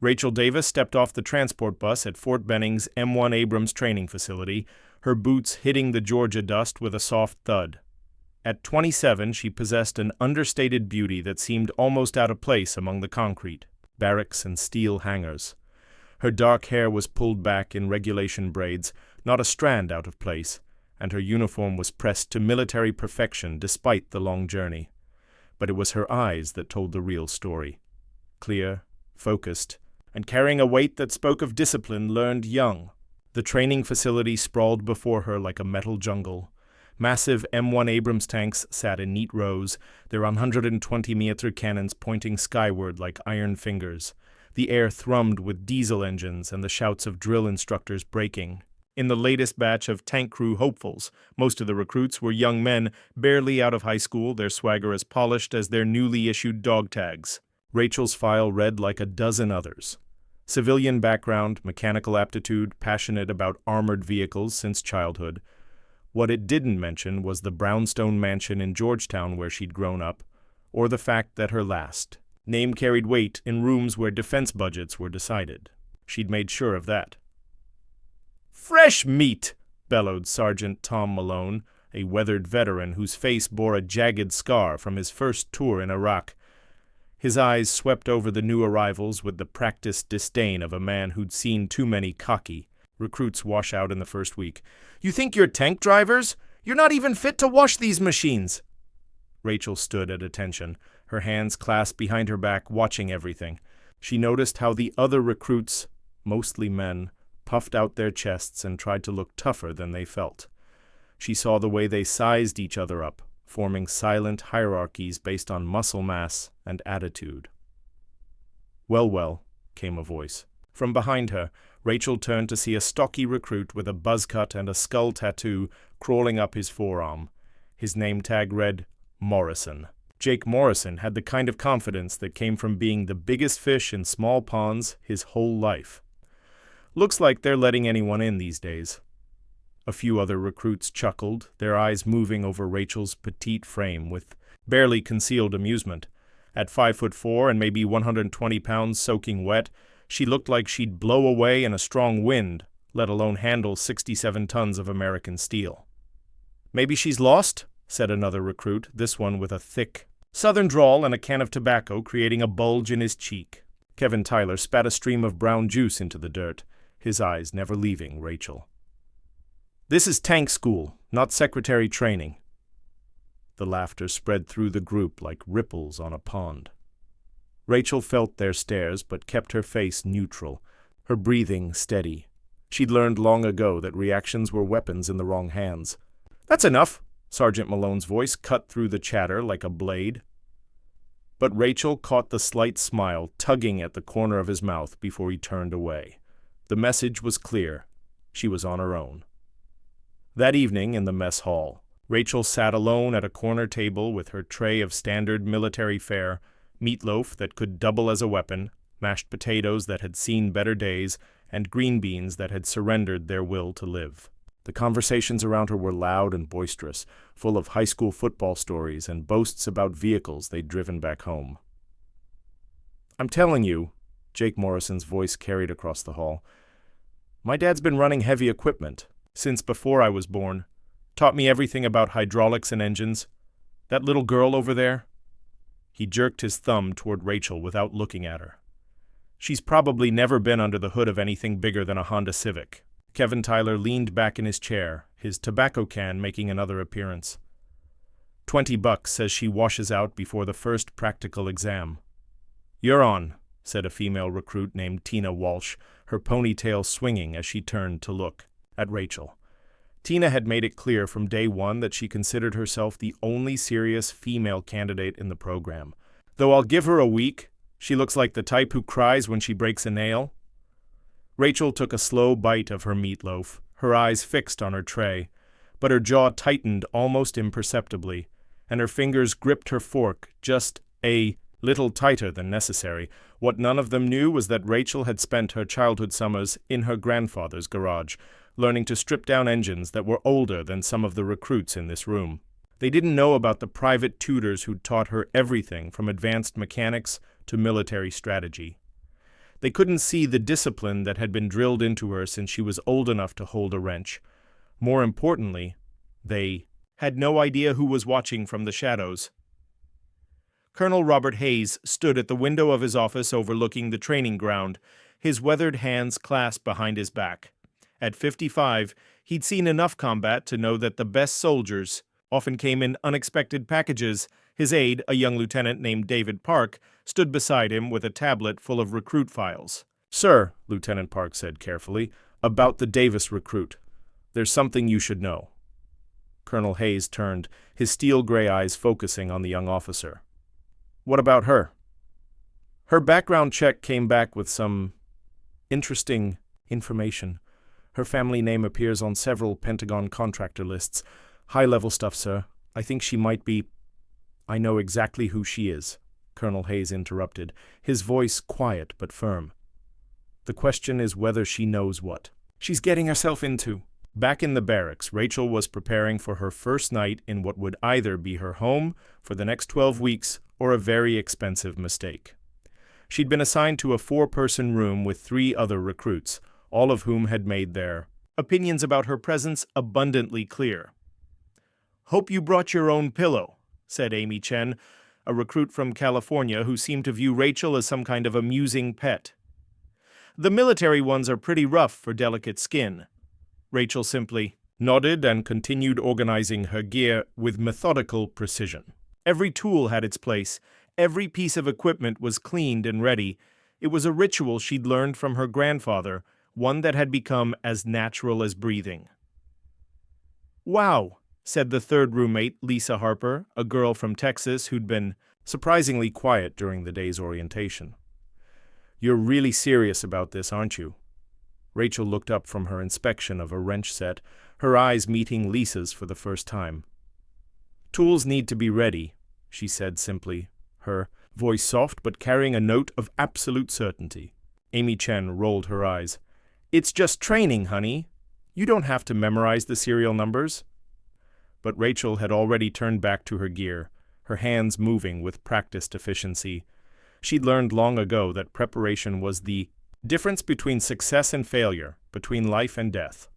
Rachel Davis stepped off the transport bus at Fort Benning's M1 Abrams training facility, her boots hitting the Georgia dust with a soft thud. At 27, she possessed an understated beauty that seemed almost out of place among the concrete, barracks, and steel hangars. Her dark hair was pulled back in regulation braids, not a strand out of place, and her uniform was pressed to military perfection despite the long journey. But it was her eyes that told the real story. Clear, focused, and carrying a weight that spoke of discipline learned young. The training facility sprawled before her like a metal jungle. Massive M1 Abrams tanks sat in neat rows, their 120-meter cannons pointing skyward like iron fingers. The air thrummed with diesel engines and the shouts of drill instructors braking. In the latest batch of tank crew hopefuls, most of the recruits were young men barely out of high school, their swagger as polished as their newly issued dog tags. Rachel's file read like a dozen others. Civilian background, mechanical aptitude, passionate about armored vehicles since childhood. What it didn't mention was the brownstone mansion in Georgetown where she'd grown up, or the fact that her last name carried weight in rooms where defense budgets were decided. She'd made sure of that. "Fresh meat!" bellowed Sergeant Tom Malone, a weathered veteran whose face bore a jagged scar from his first tour in Iraq. His eyes swept over the new arrivals with the practiced disdain of a man who'd seen too many cocky recruits wash out in the first week. "You think you're tank drivers? You're not even fit to wash these machines!" Rachel stood at attention, her hands clasped behind her back, watching everything. She noticed how the other recruits, mostly men, puffed out their chests and tried to look tougher than they felt. She saw the way they sized each other up, forming silent hierarchies based on muscle mass and attitude. "Well," came a voice. From behind her, Rachel turned to see a stocky recruit with a buzz cut and a skull tattoo crawling up his forearm. His name tag read, Morrison. Jake Morrison had the kind of confidence that came from being the biggest fish in small ponds his whole life. Looks like they're letting anyone in these days. A few other recruits chuckled, their eyes moving over Rachel's petite frame with barely concealed amusement. At 5'4" and maybe 120 pounds soaking wet, she looked like she'd blow away in a strong wind, let alone handle 67 tons of American steel. "Maybe she's lost?" said another recruit, this one with a thick southern drawl and a can of tobacco creating a bulge in his cheek. Kevin Tyler spat a stream of brown juice into the dirt, his eyes never leaving Rachel. "This is tank school, not secretary training." The laughter spread through the group like ripples on a pond. Rachel felt their stares but kept her face neutral, her breathing steady. She'd learned long ago that reactions were weapons in the wrong hands. "That's enough!" Sergeant Malone's voice cut through the chatter like a blade. But Rachel caught the slight smile tugging at the corner of his mouth before he turned away. The message was clear. She was on her own. That evening in the mess hall, Rachel sat alone at a corner table with her tray of standard military fare, meatloaf that could double as a weapon, mashed potatoes that had seen better days, and green beans that had surrendered their will to live. The conversations around her were loud and boisterous, full of high school football stories and boasts about vehicles they'd driven back home. "I'm telling you," Jake Morrison's voice carried across the hall, "my dad's been running heavy equipment since before I was born. Taught me everything about hydraulics and engines. That little girl over there?" He jerked his thumb toward Rachel without looking at her. "She's probably never been under the hood of anything bigger than a Honda Civic." Kevin Tyler leaned back in his chair, his tobacco can making another appearance. $20 says she washes out before the first practical exam." "You're on," said a female recruit named Tina Walsh, her ponytail swinging as she turned to look at Rachel. Tina had made it clear from day one that she considered herself the only serious female candidate in the program. "Though I'll give her a week, she looks like the type who cries when she breaks a nail." Rachel took a slow bite of her meatloaf, her eyes fixed on her tray, but her jaw tightened almost imperceptibly, and her fingers gripped her fork just a little tighter than necessary. What none of them knew was that Rachel had spent her childhood summers in her grandfather's garage, learning to strip down engines that were older than some of the recruits in this room. They didn't know about the private tutors who'd taught her everything from advanced mechanics to military strategy. They couldn't see the discipline that had been drilled into her since she was old enough to hold a wrench. More importantly, they had no idea who was watching from the shadows. Colonel Robert Hayes stood at the window of his office overlooking the training ground, his weathered hands clasped behind his back. At 55, he'd seen enough combat to know that the best soldiers often came in unexpected packages. His aide, a young lieutenant named David Park, stood beside him with a tablet full of recruit files. "Sir," Lieutenant Park said carefully, "about the Davis recruit. There's something you should know." Colonel Hayes turned, his steel-gray eyes focusing on the young officer. "What about her?" "Her background check came back with some interesting information. Her family name appears on several Pentagon contractor lists. High-level stuff, sir. I think she might be—" "I know exactly who she is," Colonel Hayes interrupted, his voice quiet but firm. "The question is whether she knows what she's getting herself into." Back in the barracks, Rachel was preparing for her first night in what would either be her home for the next 12 weeks or a very expensive mistake. She'd been assigned to a 4-person room with 3 other recruits, all of whom had made their opinions about her presence abundantly clear. "Hope you brought your own pillow," said Amy Chen, a recruit from California who seemed to view Rachel as some kind of amusing pet. "The military ones are pretty rough for delicate skin." Rachel simply nodded and continued organizing her gear with methodical precision. Every tool had its place. Every piece of equipment was cleaned and ready. It was a ritual she'd learned from her grandfather, one that had become as natural as breathing. "Wow," said the third roommate, Lisa Harper, a girl from Texas who'd been surprisingly quiet during the day's orientation. "You're really serious about this, aren't you?" Rachel looked up from her inspection of a wrench set, her eyes meeting Lisa's for the first time. "Tools need to be ready," she said simply, her voice soft but carrying a note of absolute certainty. Amy Chen rolled her eyes. "It's just training, honey. You don't have to memorize the serial numbers." But Rachel had already turned back to her gear, her hands moving with practiced efficiency. She'd learned long ago that preparation was the difference between success and failure, between life and death.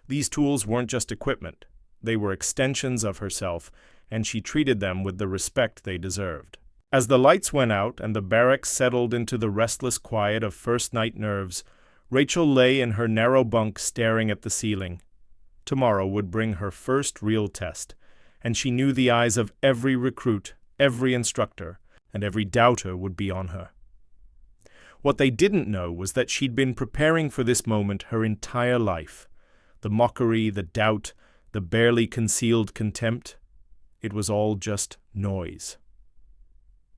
These tools weren't just equipment. They were extensions of herself, and she treated them with the respect they deserved. As the lights went out and the barracks settled into the restless quiet of first-night nerves, Rachel lay in her narrow bunk staring at the ceiling. Tomorrow would bring her first real test, and she knew the eyes of every recruit, every instructor, and every doubter would be on her. What they didn't know was that she'd been preparing for this moment her entire life. The mockery, the doubt, the barely concealed contempt. It was all just noise.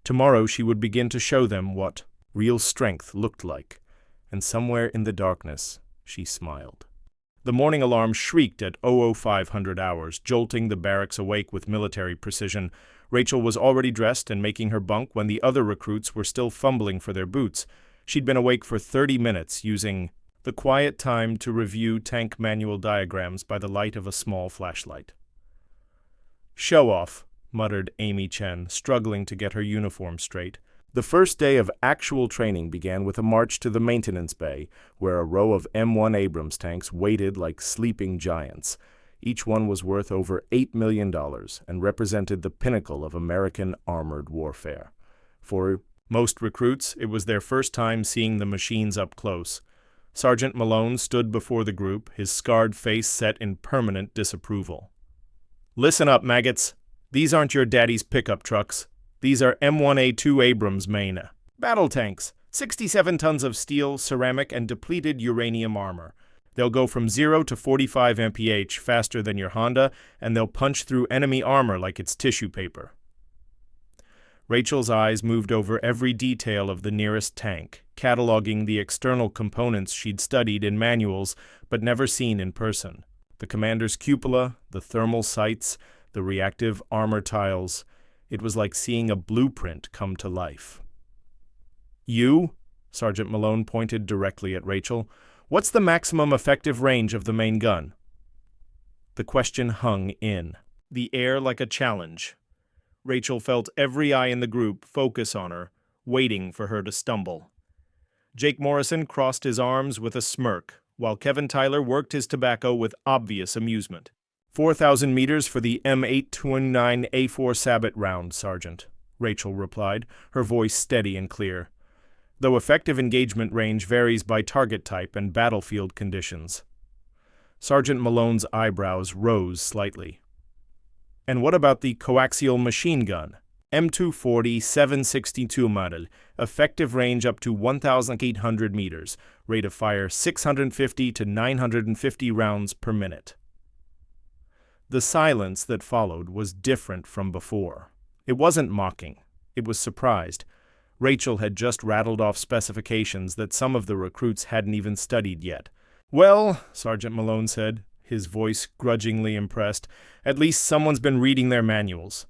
Tomorrow she would begin to show them what real strength looked like, and somewhere in the darkness she smiled. The morning alarm shrieked at 0500 hours, jolting the barracks awake with military precision. Rachel was already dressed and making her bunk when the other recruits were still fumbling for their boots. She'd been awake for 30 minutes, using the quiet time to review tank manual diagrams by the light of a small flashlight. "Show off," muttered Amy Chen, struggling to get her uniform straight. The first day of actual training began with a march to the maintenance bay, where a row of M1 Abrams tanks waited like sleeping giants. Each one was worth over $8 million and represented the pinnacle of American armored warfare. For most recruits, it was their first time seeing the machines up close. Sergeant Malone stood before the group, his scarred face set in permanent disapproval. "Listen up, maggots. These aren't your daddy's pickup trucks. These are M1A2 Abrams main battle tanks, 67 tons of steel, ceramic, and depleted uranium armor. They'll go from 0 to 45 mph faster than your Honda, and they'll punch through enemy armor like it's tissue paper." Rachel's eyes moved over every detail of the nearest tank, cataloging the external components she'd studied in manuals but never seen in person. The commander's cupola, the thermal sights, the reactive armor tiles. It was like seeing a blueprint come to life. "You?" Sergeant Malone pointed directly at Rachel. "What's the maximum effective range of the main gun?" The question hung in the air like a challenge. Rachel felt every eye in the group focus on her, waiting for her to stumble. Jake Morrison crossed his arms with a smirk, while Kevin Tyler worked his tobacco with obvious amusement. 4,000 meters for the M829A4 Sabot round, Sergeant, Rachel replied, her voice steady and clear, though effective engagement range varies by target type and battlefield conditions. Sergeant Malone's eyebrows rose slightly. And what about the coaxial machine gun? M240 762 model, effective range up to 1,800 meters, rate of fire 650 to 950 rounds per minute. The silence that followed was different from before. It wasn't mocking. It was surprised. Rachel had just rattled off specifications that some of the recruits hadn't even studied yet. "Well," Sergeant Malone said, his voice grudgingly impressed, "at least someone's been reading their manuals."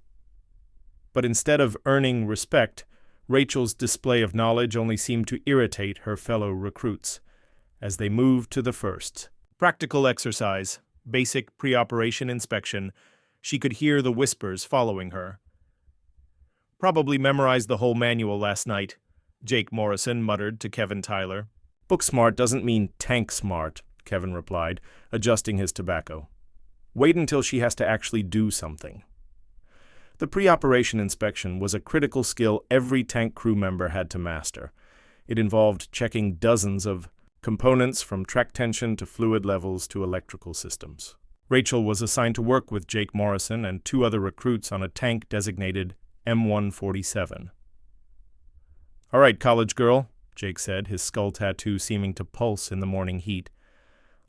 But instead of earning respect, Rachel's display of knowledge only seemed to irritate her fellow recruits. As they moved to the first practical exercise, basic pre-operation inspection, she could hear the whispers following her. "Probably memorized the whole manual last night," Jake Morrison muttered to Kevin Tyler. "Book smart doesn't mean tank smart," Kevin replied, adjusting his tobacco. "Wait until she has to actually do something." The pre-operation inspection was a critical skill every tank crew member had to master. It involved checking dozens of components from track tension to fluid levels to electrical systems. Rachel was assigned to work with Jake Morrison and 2 other recruits on a tank designated M147. "All right, college girl," Jake said, his skull tattoo seeming to pulse in the morning heat.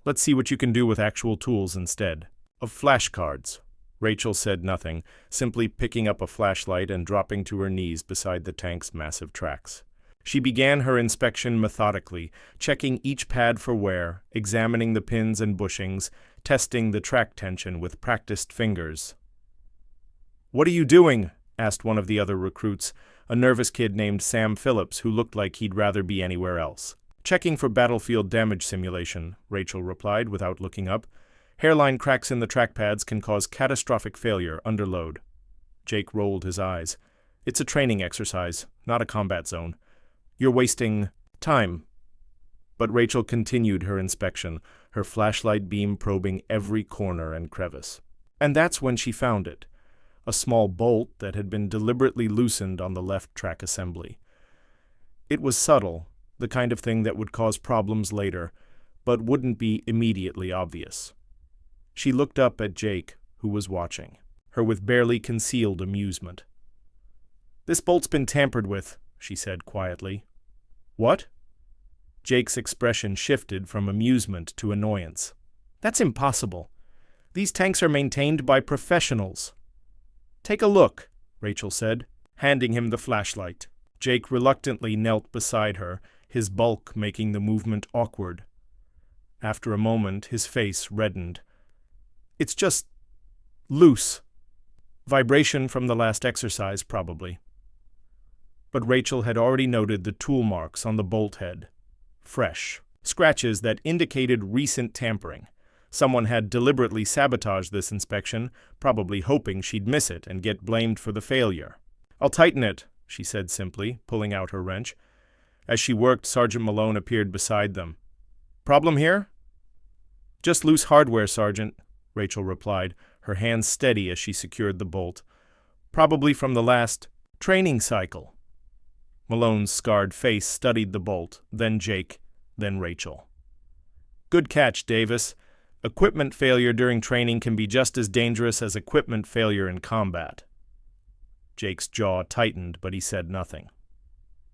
"Let's see what you can do with actual tools instead of flashcards." Rachel said nothing, simply picking up a flashlight and dropping to her knees beside the tank's massive tracks. She began her inspection methodically, checking each pad for wear, examining the pins and bushings, testing the track tension with practiced fingers. "What are you doing?" asked one of the other recruits, a nervous kid named Sam Phillips who looked like he'd rather be anywhere else. "Checking for battlefield damage simulation," Rachel replied without looking up. "Hairline cracks in the track pads can cause catastrophic failure under load." Jake rolled his eyes. "It's a training exercise, not a combat zone. You're wasting time." But Rachel continued her inspection, her flashlight beam probing every corner and crevice. And that's when she found it, a small bolt that had been deliberately loosened on the left track assembly. It was subtle, the kind of thing that would cause problems later, but wouldn't be immediately obvious. She looked up at Jake, who was watching, her with barely concealed amusement. "This bolt's been tampered with," she said quietly. "What?" Jake's expression shifted from amusement to annoyance. "That's impossible. These tanks are maintained by professionals." "Take a look," Rachel said, handing him the flashlight. Jake reluctantly knelt beside her, his bulk making the movement awkward. After a moment, his face reddened. "It's just loose. Vibration from the last exercise, probably." But Rachel had already noted the tool marks on the bolt head. Fresh. Scratches that indicated recent tampering. Someone had deliberately sabotaged this inspection, probably hoping she'd miss it and get blamed for the failure. "I'll tighten it," she said simply, pulling out her wrench. As she worked, Sergeant Malone appeared beside them. "Problem here?" "Just loose hardware, Sergeant," Rachel replied, her hands steady as she secured the bolt. "Probably from the last training cycle." Malone's scarred face studied the bolt, then Jake, then Rachel. "Good catch, Davis. Equipment failure during training can be just as dangerous as equipment failure in combat." Jake's jaw tightened, but he said nothing.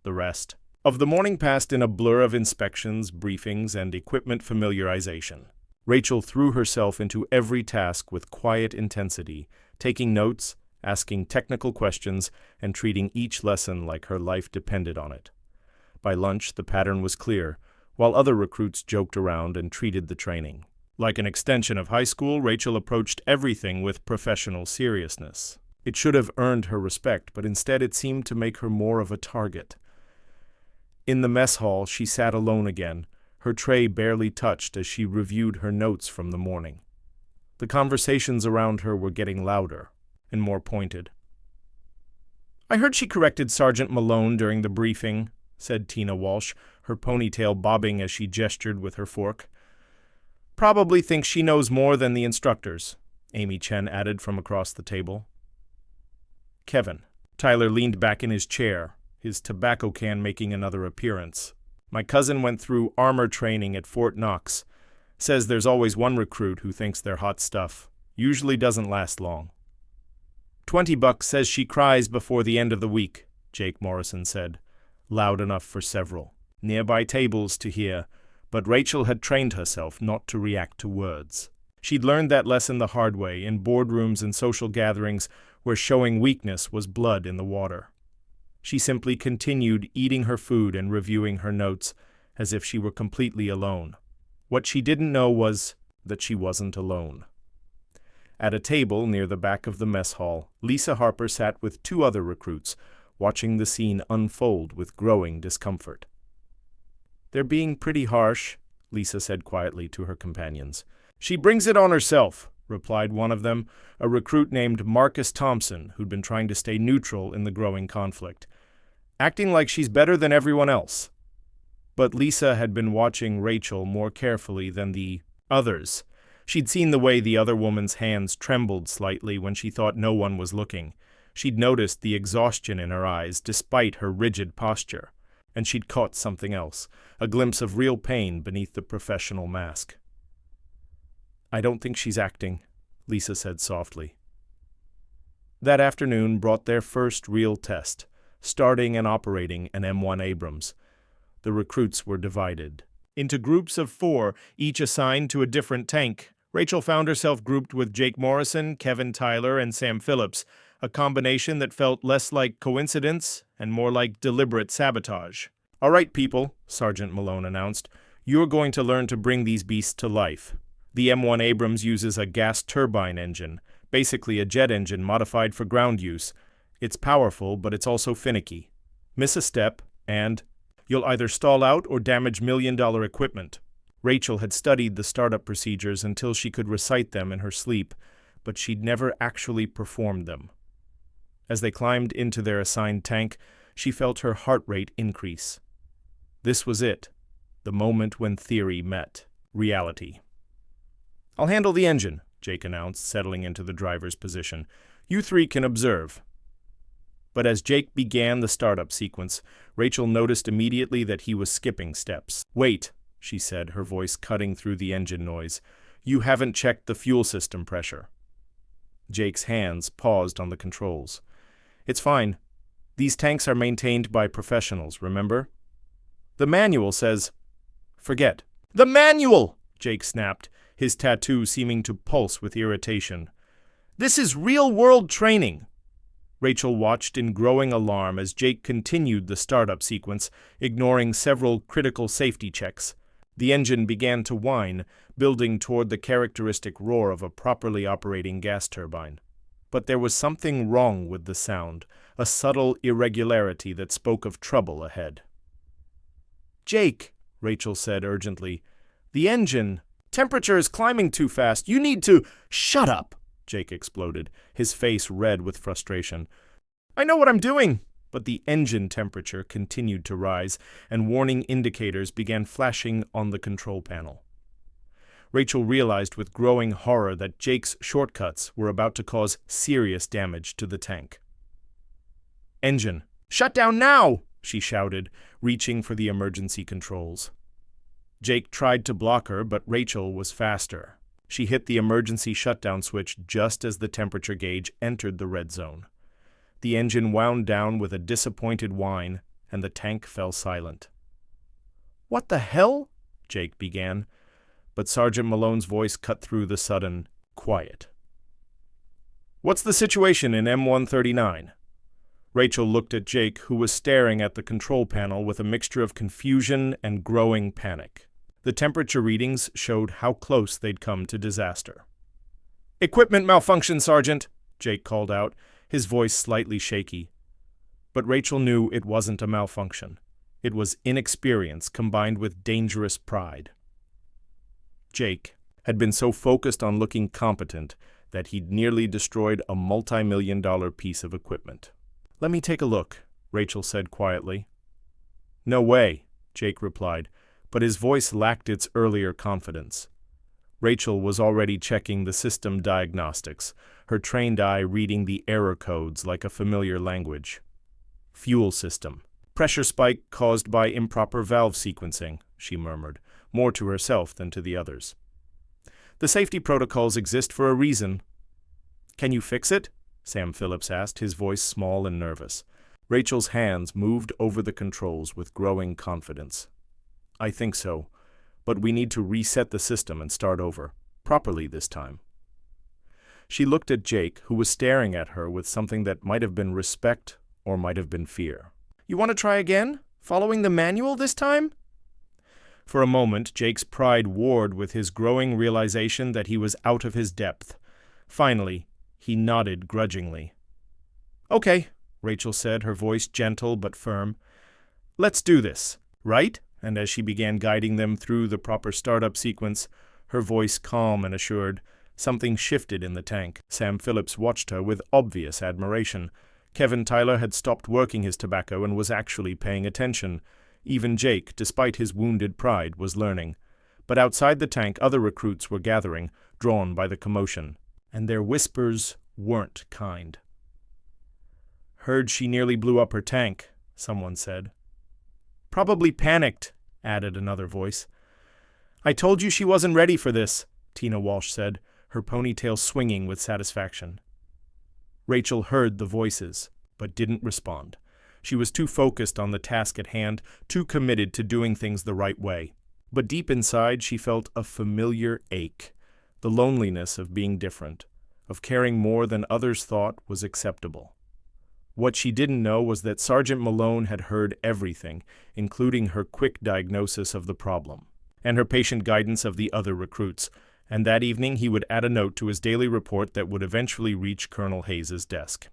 The rest of the morning passed in a blur of inspections, briefings, and equipment familiarization. Rachel threw herself into every task with quiet intensity, taking notes, asking technical questions, and treating each lesson like her life depended on it. By lunch, the pattern was clear, while other recruits joked around and treated the training. Like an extension of high school, Rachel approached everything with professional seriousness. It should have earned her respect, but instead it seemed to make her more of a target. In the mess hall, she sat alone again, her tray barely touched as she reviewed her notes from the morning. The conversations around her were getting louder and more pointed. "I heard she corrected Sergeant Malone during the briefing," said Tina Walsh, her ponytail bobbing as she gestured with her fork. "Probably thinks she knows more than the instructors," Amy Chen added from across the table. Kevin. Tyler leaned back in his chair, his tobacco can making another appearance. "My cousin went through armor training at Fort Knox. Says there's always one recruit who thinks they're hot stuff. Usually doesn't last long." $20 says she cries before the end of the week, Jake Morrison said, loud enough for several nearby tables to hear, but Rachel had trained herself not to react to words. She'd learned that lesson the hard way in boardrooms and social gatherings where showing weakness was blood in the water. She simply continued eating her food and reviewing her notes as if she were completely alone. What she didn't know was that she wasn't alone. At a table near the back of the mess hall, Lisa Harper sat with two other recruits, watching the scene unfold with growing discomfort. "They're being pretty harsh," Lisa said quietly to her companions. "She brings it on herself," replied one of them, a recruit named Marcus Thompson, who'd been trying to stay neutral in the growing conflict. "Acting like she's better than everyone else." But Lisa had been watching Rachel more carefully than the others. She'd seen the way the other woman's hands trembled slightly when she thought no one was looking. She'd noticed the exhaustion in her eyes despite her rigid posture. And she'd caught something else, a glimpse of real pain beneath the professional mask. "I don't think she's acting," Lisa said softly. That afternoon brought their first real test, starting and operating an M1 Abrams. The recruits were divided into groups of 4, each assigned to a different tank. Rachel found herself grouped with Jake Morrison, Kevin Tyler, and Sam Phillips, a combination that felt less like coincidence and more like deliberate sabotage. "All right, people," Sergeant Malone announced, "you're going to learn to bring these beasts to life. The M1 Abrams uses a gas turbine engine, basically a jet engine modified for ground use. It's powerful, but it's also finicky. Miss a step, and you'll either stall out or damage million-dollar equipment." Rachel had studied the startup procedures until she could recite them in her sleep, but she'd never actually performed them. As they climbed into their assigned tank, she felt her heart rate increase. This was it, the moment when theory met reality. "I'll handle the engine," Jake announced, settling into the driver's position. "You 3 can observe." But as Jake began the startup sequence, Rachel noticed immediately that he was skipping steps. "Wait," she said, her voice cutting through the engine noise. "You haven't checked the fuel system pressure." Jake's hands paused on the controls. "It's fine. These tanks are maintained by professionals, remember? The manual says—" "Forget." "The manual!" Jake snapped, his tattoo seeming to pulse with irritation. "This is real-world training." Rachel watched in growing alarm as Jake continued the startup sequence, ignoring several critical safety checks. The engine began to whine, building toward the characteristic roar of a properly operating gas turbine. But there was something wrong with the sound, a subtle irregularity that spoke of trouble ahead. "Jake," Rachel said urgently, "the engine. Temperature is climbing too fast. You need to—" "Shut up!" Jake exploded, his face red with frustration. "I know what I'm doing!" But the engine temperature continued to rise, and warning indicators began flashing on the control panel. Rachel realized with growing horror that Jake's shortcuts were about to cause serious damage to the tank. "Engine, shut down now!" she shouted, reaching for the emergency controls. Jake tried to block her, but Rachel was faster. She hit the emergency shutdown switch just as the temperature gauge entered the red zone. The engine wound down with a disappointed whine, and the tank fell silent. "What the hell?" Jake began, but Sergeant Malone's voice cut through the sudden quiet. "What's the situation in M139? Rachel looked at Jake, who was staring at the control panel with a mixture of confusion and growing panic. The temperature readings showed how close they'd come to disaster. "Equipment malfunction, Sergeant," Jake called out, his voice slightly shaky. But Rachel knew it wasn't a malfunction. It was inexperience combined with dangerous pride. Jake had been so focused on looking competent that he'd nearly destroyed a multi-million-dollar piece of equipment. "Let me take a look," Rachel said quietly. "No way," Jake replied, but his voice lacked its earlier confidence. Rachel was already checking the system diagnostics, her trained eye reading the error codes like a familiar language. Fuel system. Pressure spike caused by improper valve sequencing, she murmured, more to herself than to the others. The safety protocols exist for a reason. Can you fix it? Sam Phillips asked, his voice small and nervous. Rachel's hands moved over the controls with growing confidence. I think so, but we need to reset the system and start over, properly this time. She looked at Jake, who was staring at her with something that might have been respect or might have been fear. You want to try again? Following the manual this time? For a moment, Jake's pride warred with his growing realization that he was out of his depth. Finally, he nodded grudgingly. Okay, Rachel said, her voice gentle but firm. Let's do this, right? And as she began guiding them through the proper startup sequence, her voice calm and assured, something shifted in the tank. Sam Phillips watched her with obvious admiration. Kevin Tyler had stopped working his tobacco and was actually paying attention. Even Jake, despite his wounded pride, was learning. But outside the tank, other recruits were gathering, drawn by the commotion. And their whispers weren't kind. Heard she nearly blew up her tank, someone said. Probably panicked, added another voice. I told you she wasn't ready for this, Tina Walsh said, her ponytail swinging with satisfaction. Rachel heard the voices, but didn't respond. She was too focused on the task at hand, too committed to doing things the right way. But deep inside, she felt a familiar ache, the loneliness of being different, of caring more than others thought was acceptable. What she didn't know was that Sergeant Malone had heard everything, including her quick diagnosis of the problem, and her patient guidance of the other recruits, and that evening he would add a note to his daily report that would eventually reach Colonel Hayes's desk.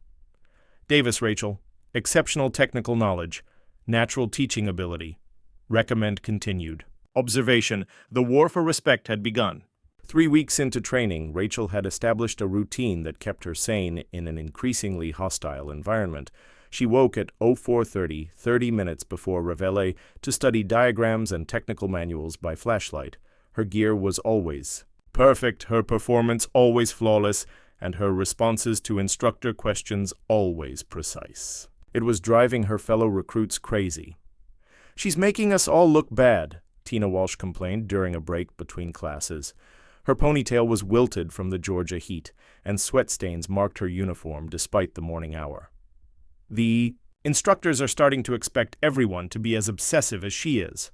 Davis, Rachel. Exceptional technical knowledge. Natural teaching ability. Recommend continued. Observation. The war for respect had begun. 3 weeks into training, Rachel had established a routine that kept her sane in an increasingly hostile environment. She woke at 04:30, 30 minutes before Reveille, to study diagrams and technical manuals by flashlight. Her gear was always perfect, her performance always flawless, and her responses to instructor questions always precise. It was driving her fellow recruits crazy. She's making us all look bad, Tina Walsh complained during a break between classes. Her ponytail was wilted from the Georgia heat, and sweat stains marked her uniform despite the morning hour. The instructors are starting to expect everyone to be as obsessive as she is.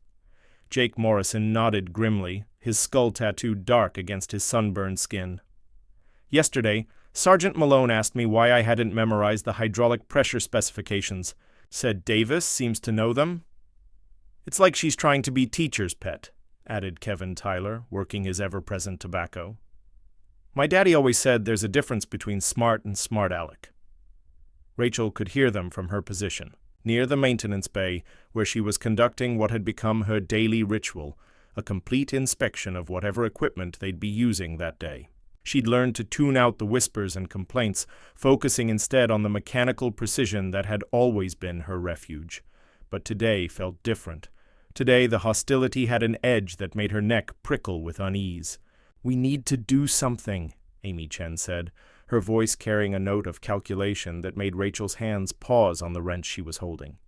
Jake Morrison nodded grimly, his skull tattooed dark against his sunburned skin. Yesterday, Sergeant Malone asked me why I hadn't memorized the hydraulic pressure specifications. Said Davis seems to know them. It's like she's trying to be teacher's pet, added Kevin Tyler, working his ever-present tobacco. My daddy always said there's a difference between smart and smart aleck. Rachel could hear them from her position, near the maintenance bay, where she was conducting what had become her daily ritual, a complete inspection of whatever equipment they'd be using that day. She'd learned to tune out the whispers and complaints, focusing instead on the mechanical precision that had always been her refuge. But today felt different. Today the hostility had an edge that made her neck prickle with unease. We need to do something, Amy Chen said, her voice carrying a note of calculation that made Rachel's hands pause on the wrench she was holding.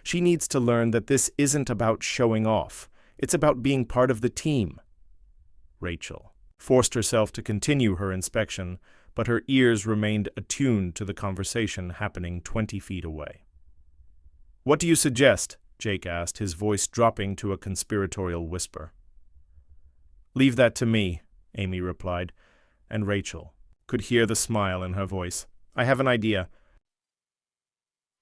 She needs to learn that this isn't about showing off. It's about being part of the team. Rachel forced herself to continue her inspection, but her ears remained attuned to the conversation happening 20 feet away. What do you suggest? Jake asked, his voice dropping to a conspiratorial whisper. Leave that to me, Amy replied, and Rachel could hear the smile in her voice. I have an idea.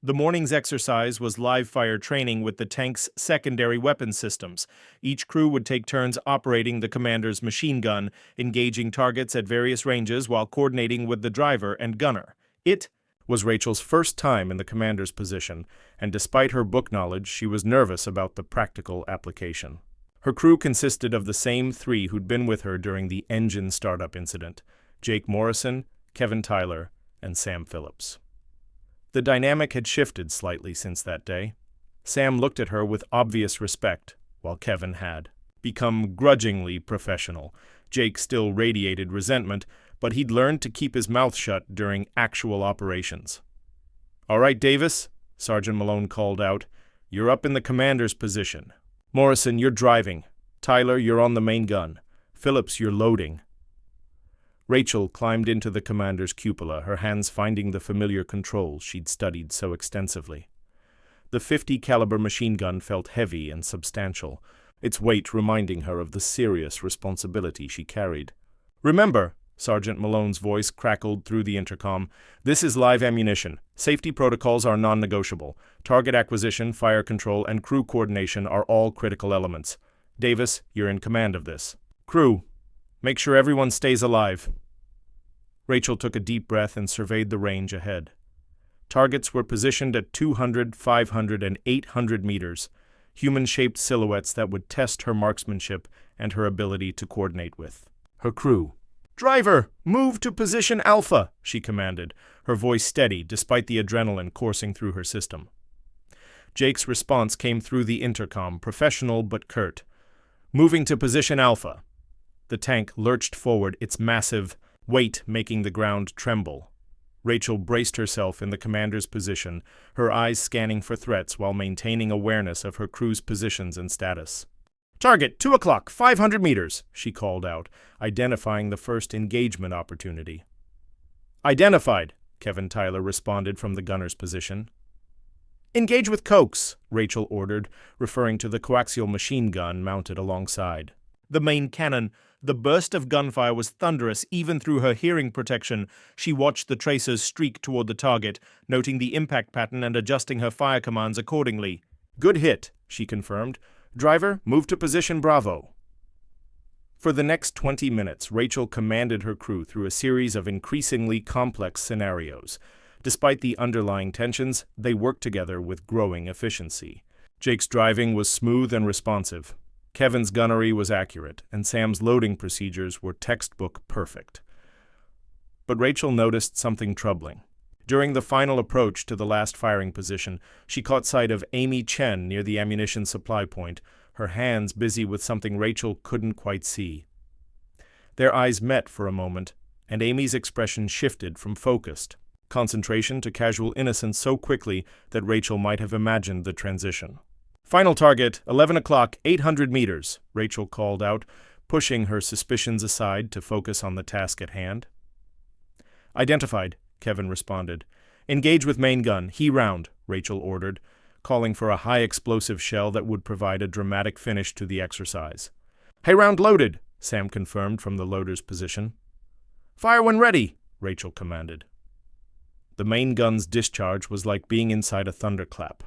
The morning's exercise was live-fire training with the tank's secondary weapon systems. Each crew would take turns operating the commander's machine gun, engaging targets at various ranges while coordinating with the driver and gunner. It was Rachel's first time in the commander's position, and despite her book knowledge, she was nervous about the practical application. Her crew consisted of the same 3 who'd been with her during the engine startup incident: Jake Morrison, Kevin Tyler, and Sam Phillips. The dynamic had shifted slightly since that day. Sam looked at her with obvious respect, while Kevin had become grudgingly professional. Jake still radiated resentment, but he'd learned to keep his mouth shut during actual operations. "All right, Davis," Sergeant Malone called out. "You're up in the commander's position. Morrison, you're driving. Tyler, you're on the main gun. Phillips, you're loading." Rachel climbed into the commander's cupola, her hands finding the familiar controls she'd studied so extensively. The .50 caliber machine gun felt heavy and substantial, its weight reminding her of the serious responsibility she carried. "Remember," Sergeant Malone's voice crackled through the intercom, "this is live ammunition. Safety protocols are non-negotiable. Target acquisition, fire control, and crew coordination are all critical elements. Davis, you're in command of this. Crew, make sure everyone stays alive." Rachel took a deep breath and surveyed the range ahead. Targets were positioned at 200, 500, and 800 meters, human-shaped silhouettes that would test her marksmanship and her ability to coordinate with her crew. "Driver, move to position Alpha," she commanded, her voice steady despite the adrenaline coursing through her system. Jake's response came through the intercom, professional but curt. "Moving to position Alpha." The tank lurched forward, its massive weight making the ground tremble. Rachel braced herself in the commander's position, her eyes scanning for threats while maintaining awareness of her crew's positions and status. "Target, 2 o'clock, 500 meters," she called out, identifying the first engagement opportunity. "Identified," Kevin Tyler responded from the gunner's position. "Engage with Cokes," Rachel ordered, referring to the coaxial machine gun mounted alongside the main cannon. The burst of gunfire was thunderous even through her hearing protection. She watched the tracers streak toward the target, noting the impact pattern and adjusting her fire commands accordingly. "Good hit," she confirmed. "Driver, move to position Bravo." For the next 20 minutes, Rachel commanded her crew through a series of increasingly complex scenarios. Despite the underlying tensions, they worked together with growing efficiency. Jake's driving was smooth and responsive. Kevin's gunnery was accurate, and Sam's loading procedures were textbook perfect. But Rachel noticed something troubling. During the final approach to the last firing position, she caught sight of Amy Chen near the ammunition supply point, her hands busy with something Rachel couldn't quite see. Their eyes met for a moment, and Amy's expression shifted from focused concentration to casual innocence so quickly that Rachel might have imagined the transition. "Final target, 11 o'clock, 800 meters," Rachel called out, pushing her suspicions aside to focus on the task at hand. "Identified," Kevin responded. "Engage with main gun, he round," Rachel ordered, calling for a high-explosive shell that would provide a dramatic finish to the exercise. "Hay round loaded," Sam confirmed from the loader's position. "Fire when ready," Rachel commanded. The main gun's discharge was like being inside a thunderclap.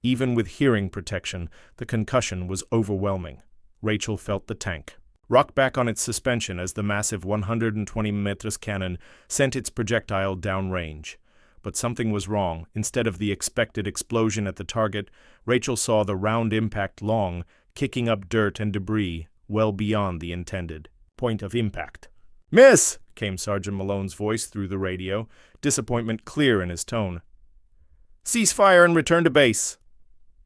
Even with hearing protection, the concussion was overwhelming. Rachel felt the tank rock back on its suspension as the massive 120mm cannon sent its projectile downrange. But something was wrong. Instead of the expected explosion at the target, Rachel saw the round impact long, kicking up dirt and debris well beyond the intended point of impact. "Miss!" came Sergeant Malone's voice through the radio, disappointment clear in his tone. "Cease fire and return to base."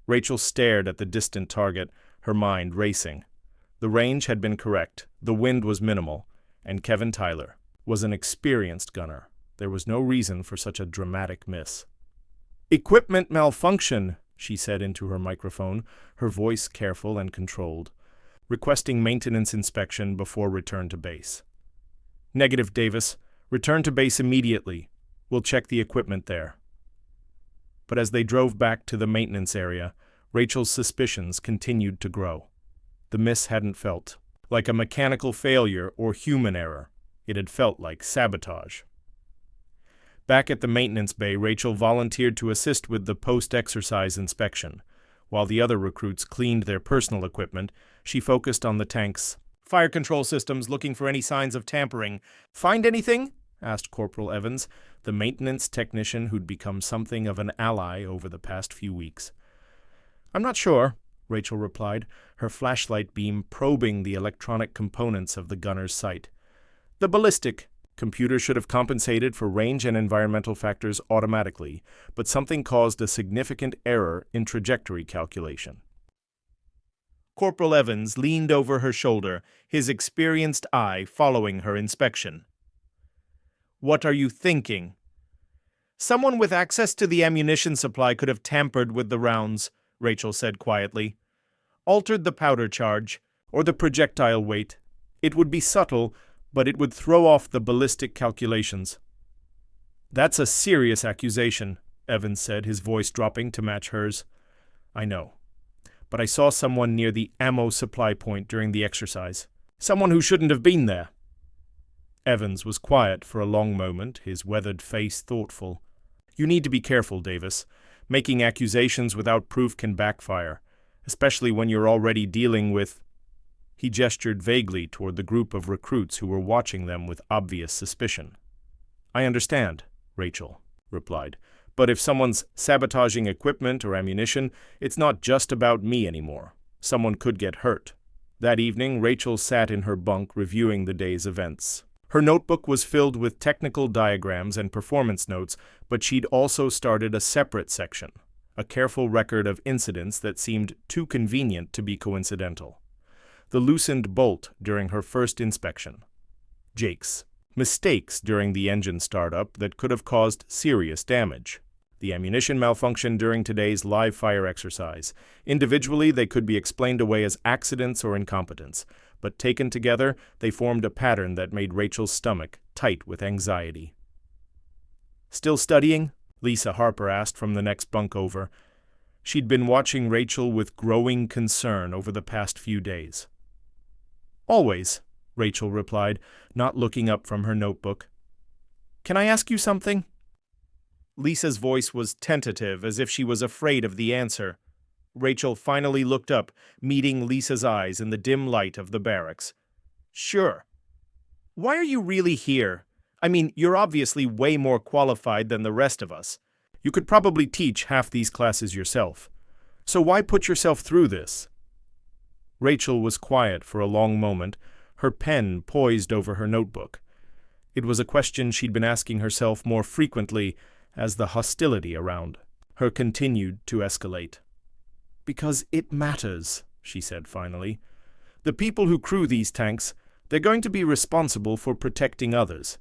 Rachel stared at the distant target, her mind racing. The range had been correct, the wind was minimal, and Kevin Tyler was an experienced gunner. There was no reason for such a dramatic miss. "Equipment malfunction," she said into her microphone, her voice careful and controlled, requesting maintenance inspection before return to base. "Negative, Davis. Return to base immediately. We'll check the equipment there." But as they drove back to the maintenance area, Rachel's suspicions continued to grow. The miss hadn't felt like a mechanical failure or human error. It had felt like sabotage. Back at the maintenance bay, Rachel volunteered to assist with the post-exercise inspection. While the other recruits cleaned their personal equipment, she focused on the tank's fire control systems, looking for any signs of tampering. "Find anything?" asked Corporal Evans, the maintenance technician who'd become something of an ally over the past few weeks. "I'm not sure," Rachel replied, her flashlight beam probing the electronic components of the gunner's sight. "The ballistic Computer should have compensated for range and environmental factors automatically, but something caused a significant error in trajectory calculation. Corporal Evans leaned over her shoulder, his experienced eye following her inspection. "What are you thinking?" "Someone with access to the ammunition supply could have tampered with the rounds," Rachel said quietly. "Altered the powder charge, or the projectile weight. It would be subtle, but it would throw off the ballistic calculations." "That's a serious accusation," Evans said, his voice dropping to match hers. "I know. But I saw someone near the ammo supply point during the exercise. Someone who shouldn't have been there." Evans was quiet for a long moment, his weathered face thoughtful. "You need to be careful, Davis. Making accusations without proof can backfire, especially when you're already dealing with—" He gestured vaguely toward the group of recruits who were watching them with obvious suspicion. "I understand," Rachel replied. "But if someone's sabotaging equipment or ammunition, it's not just about me anymore. Someone could get hurt." That evening, Rachel sat in her bunk reviewing the day's events. Her notebook was filled with technical diagrams and performance notes, but she'd also started a separate section, a careful record of incidents that seemed too convenient to be coincidental. The loosened bolt during her first inspection. Jake's mistakes during the engine startup that could have caused serious damage. The ammunition malfunction during today's live fire exercise. Individually, they could be explained away as accidents or incompetence, but taken together, they formed a pattern that made Rachel's stomach tight with anxiety. "Still studying?" Lisa Harper asked from the next bunk over. She'd been watching Rachel with growing concern over the past few days. "Always," Rachel replied, not looking up from her notebook. "Can I ask you something?" Lisa's voice was tentative, as if she was afraid of the answer. Rachel finally looked up, meeting Lisa's eyes in the dim light of the barracks. "Sure. Why are you really here? I mean, you're obviously way more qualified than the rest of us. You could probably teach half these classes yourself. So why put yourself through this?" Rachel was quiet for a long moment, her pen poised over her notebook. It was a question she'd been asking herself more frequently as the hostility around her continued to escalate. "Because it matters," she said finally. "The people who crew these tanks, they're going to be responsible for protecting others.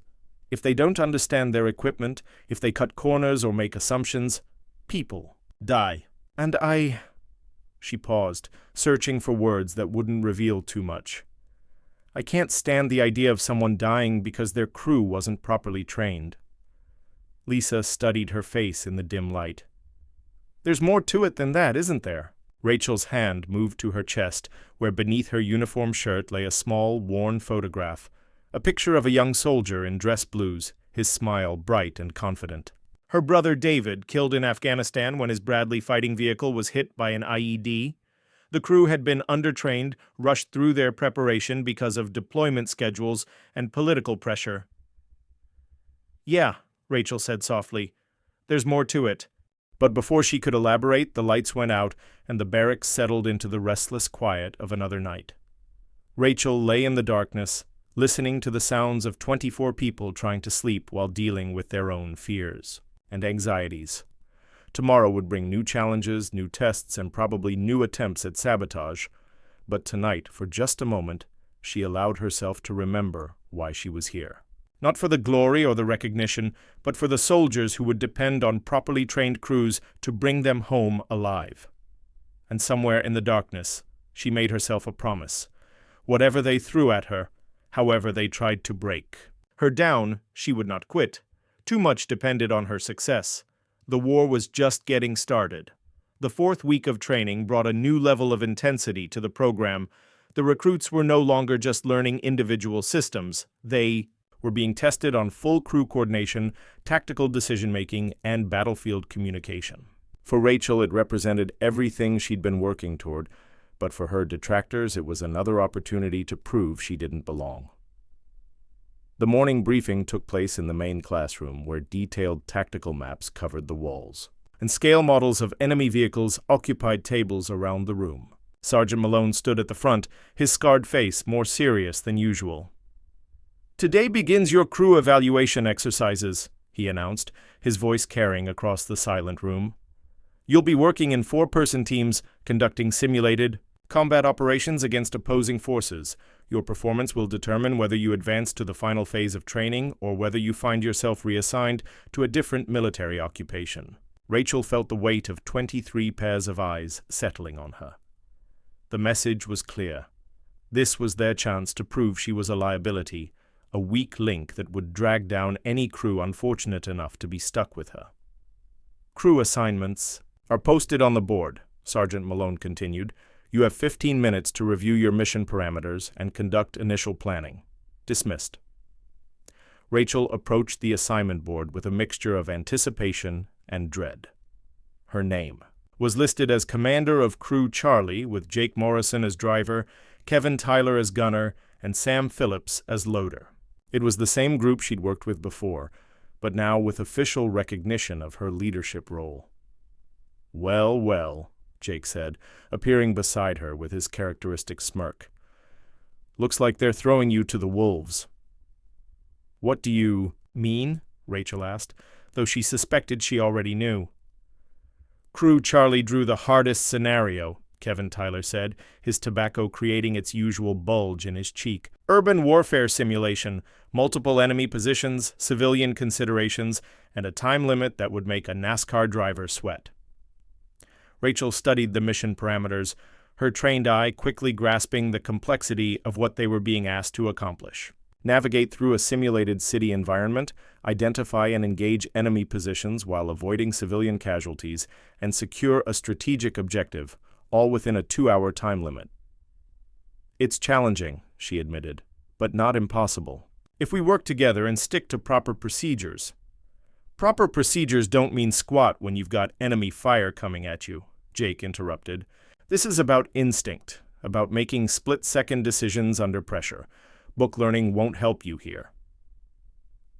If they don't understand their equipment, if they cut corners or make assumptions, people die. And She paused, searching for words that wouldn't reveal too much. "I can't stand the idea of someone dying because their crew wasn't properly trained." Lisa studied her face in the dim light. "There's more to it than that, isn't there?" Rachel's hand moved to her chest, where beneath her uniform shirt lay a small, worn photograph, a picture of a young soldier in dress blues, his smile bright and confident. Her brother David, killed in Afghanistan when his Bradley fighting vehicle was hit by an IED. The crew had been undertrained, rushed through their preparation because of deployment schedules and political pressure. "Yeah," Rachel said softly. "There's more to it." But before she could elaborate, the lights went out and the barracks settled into the restless quiet of another night. Rachel lay in the darkness, listening to the sounds of 24 people trying to sleep while dealing with their own fears and anxieties. Tomorrow would bring new challenges, new tests, and probably new attempts at sabotage. But tonight, for just a moment, she allowed herself to remember why she was here. Not for the glory or the recognition, but for the soldiers who would depend on properly trained crews to bring them home alive. And somewhere in the darkness, she made herself a promise. Whatever they threw at her, however they tried to break her down, she would not quit. Too much depended on her success. The war was just getting started. The 4th week of training brought a new level of intensity to the program. The recruits were no longer just learning individual systems. They were being tested on full crew coordination, tactical decision-making, and battlefield communication. For Rachel, it represented everything she'd been working toward, but for her detractors, it was another opportunity to prove she didn't belong. The morning briefing took place in the main classroom, where detailed tactical maps covered the walls, and scale models of enemy vehicles occupied tables around the room. Sergeant Malone stood at the front, his scarred face more serious than usual. "Today begins your crew evaluation exercises," he announced, his voice carrying across the silent room. "You'll be working in 4-person teams, conducting simulated combat operations against opposing forces. Your performance will determine whether you advance to the final phase of training or whether you find yourself reassigned to a different military occupation." Rachel felt the weight of 23 pairs of eyes settling on her. The message was clear. This was their chance to prove she was a liability, a weak link that would drag down any crew unfortunate enough to be stuck with her. "Crew assignments are posted on the board," Sergeant Malone continued. "You have 15 minutes to review your mission parameters and conduct initial planning. Dismissed." Rachel approached the assignment board with a mixture of anticipation and dread. Her name was listed as Commander of Crew Charlie, with Jake Morrison as driver, Kevin Tyler as gunner, and Sam Phillips as loader. It was the same group she'd worked with before, but now with official recognition of her leadership role. "Well, well," Jake said, appearing beside her with his characteristic smirk. "Looks like they're throwing you to the wolves." "What do you mean?" Rachel asked, though she suspected she already knew. "Crew Charlie drew the hardest scenario," Kevin Tyler said, his tobacco creating its usual bulge in his cheek. "Urban warfare simulation, multiple enemy positions, civilian considerations, and a time limit that would make a NASCAR driver sweat." Rachel studied the mission parameters, her trained eye quickly grasping the complexity of what they were being asked to accomplish. Navigate through a simulated city environment, identify and engage enemy positions while avoiding civilian casualties, and secure a strategic objective, all within a 2-hour time limit. "It's challenging," she admitted, "but not impossible. If we work together and stick to proper procedures." "Proper procedures don't mean squat when you've got enemy fire coming at you," Jake interrupted. "This is about instinct, about making split-second decisions under pressure. Book learning won't help you here."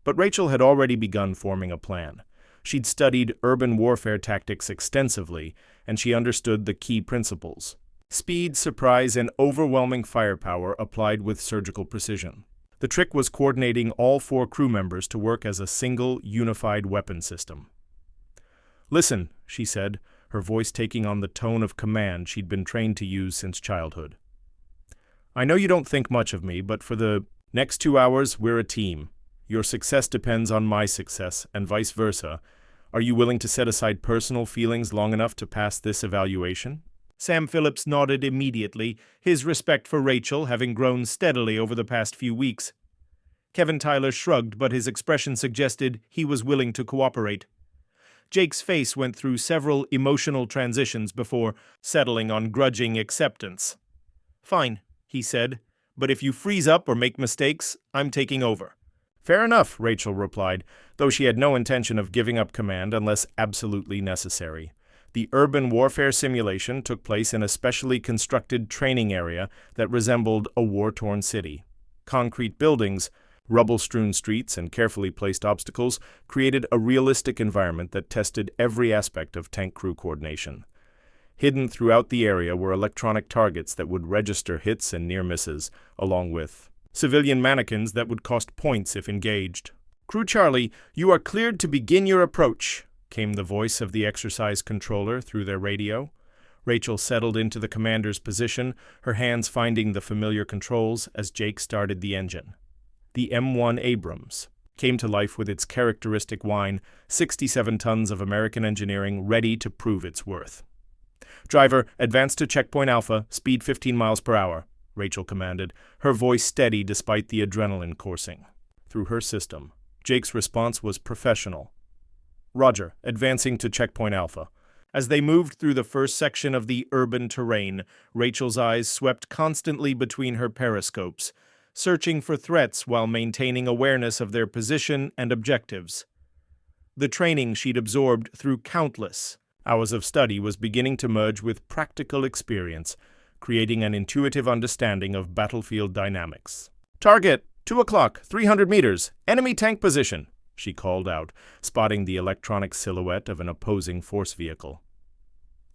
But Rachel had already begun forming a plan. She'd studied urban warfare tactics extensively, and she understood the key principles: speed, surprise, and overwhelming firepower applied with surgical precision. The trick was coordinating all 4 crew members to work as a single, unified weapon system. "Listen," she said, her voice taking on the tone of command she'd been trained to use since childhood. "I know you don't think much of me, but for the next 2 hours, we're a team. Your success depends on my success, and vice versa. Are you willing to set aside personal feelings long enough to pass this evaluation?" Sam Phillips nodded immediately, his respect for Rachel having grown steadily over the past few weeks. Kevin Tyler shrugged, but his expression suggested he was willing to cooperate. Jake's face went through several emotional transitions before settling on grudging acceptance. "Fine," he said, "but if you freeze up or make mistakes, I'm taking over." "Fair enough," Rachel replied, though she had no intention of giving up command unless absolutely necessary. The urban warfare simulation took place in a specially constructed training area that resembled a war-torn city. Concrete buildings, rubble-strewn streets, and carefully placed obstacles created a realistic environment that tested every aspect of tank crew coordination. Hidden throughout the area were electronic targets that would register hits and near misses, along with civilian mannequins that would cost points if engaged. "Crew Charlie, you are cleared to begin your approach," came the voice of the exercise controller through their radio. Rachel settled into the commander's position, her hands finding the familiar controls as Jake started the engine. The M1 Abrams came to life with its characteristic whine, 67 tons of American engineering ready to prove its worth. "Driver, advance to checkpoint Alpha, speed 15 miles per hour, Rachel commanded, her voice steady despite the adrenaline coursing through her system. Jake's response was professional. "Roger, advancing to checkpoint Alpha." As they moved through the first section of the urban terrain, Rachel's eyes swept constantly between her periscopes, searching for threats while maintaining awareness of their position and objectives. The training she'd absorbed through countless hours of study was beginning to merge with practical experience, creating an intuitive understanding of battlefield dynamics. "Target, 2 o'clock, 300 meters, enemy tank position," she called out, spotting the electronic silhouette of an opposing force vehicle.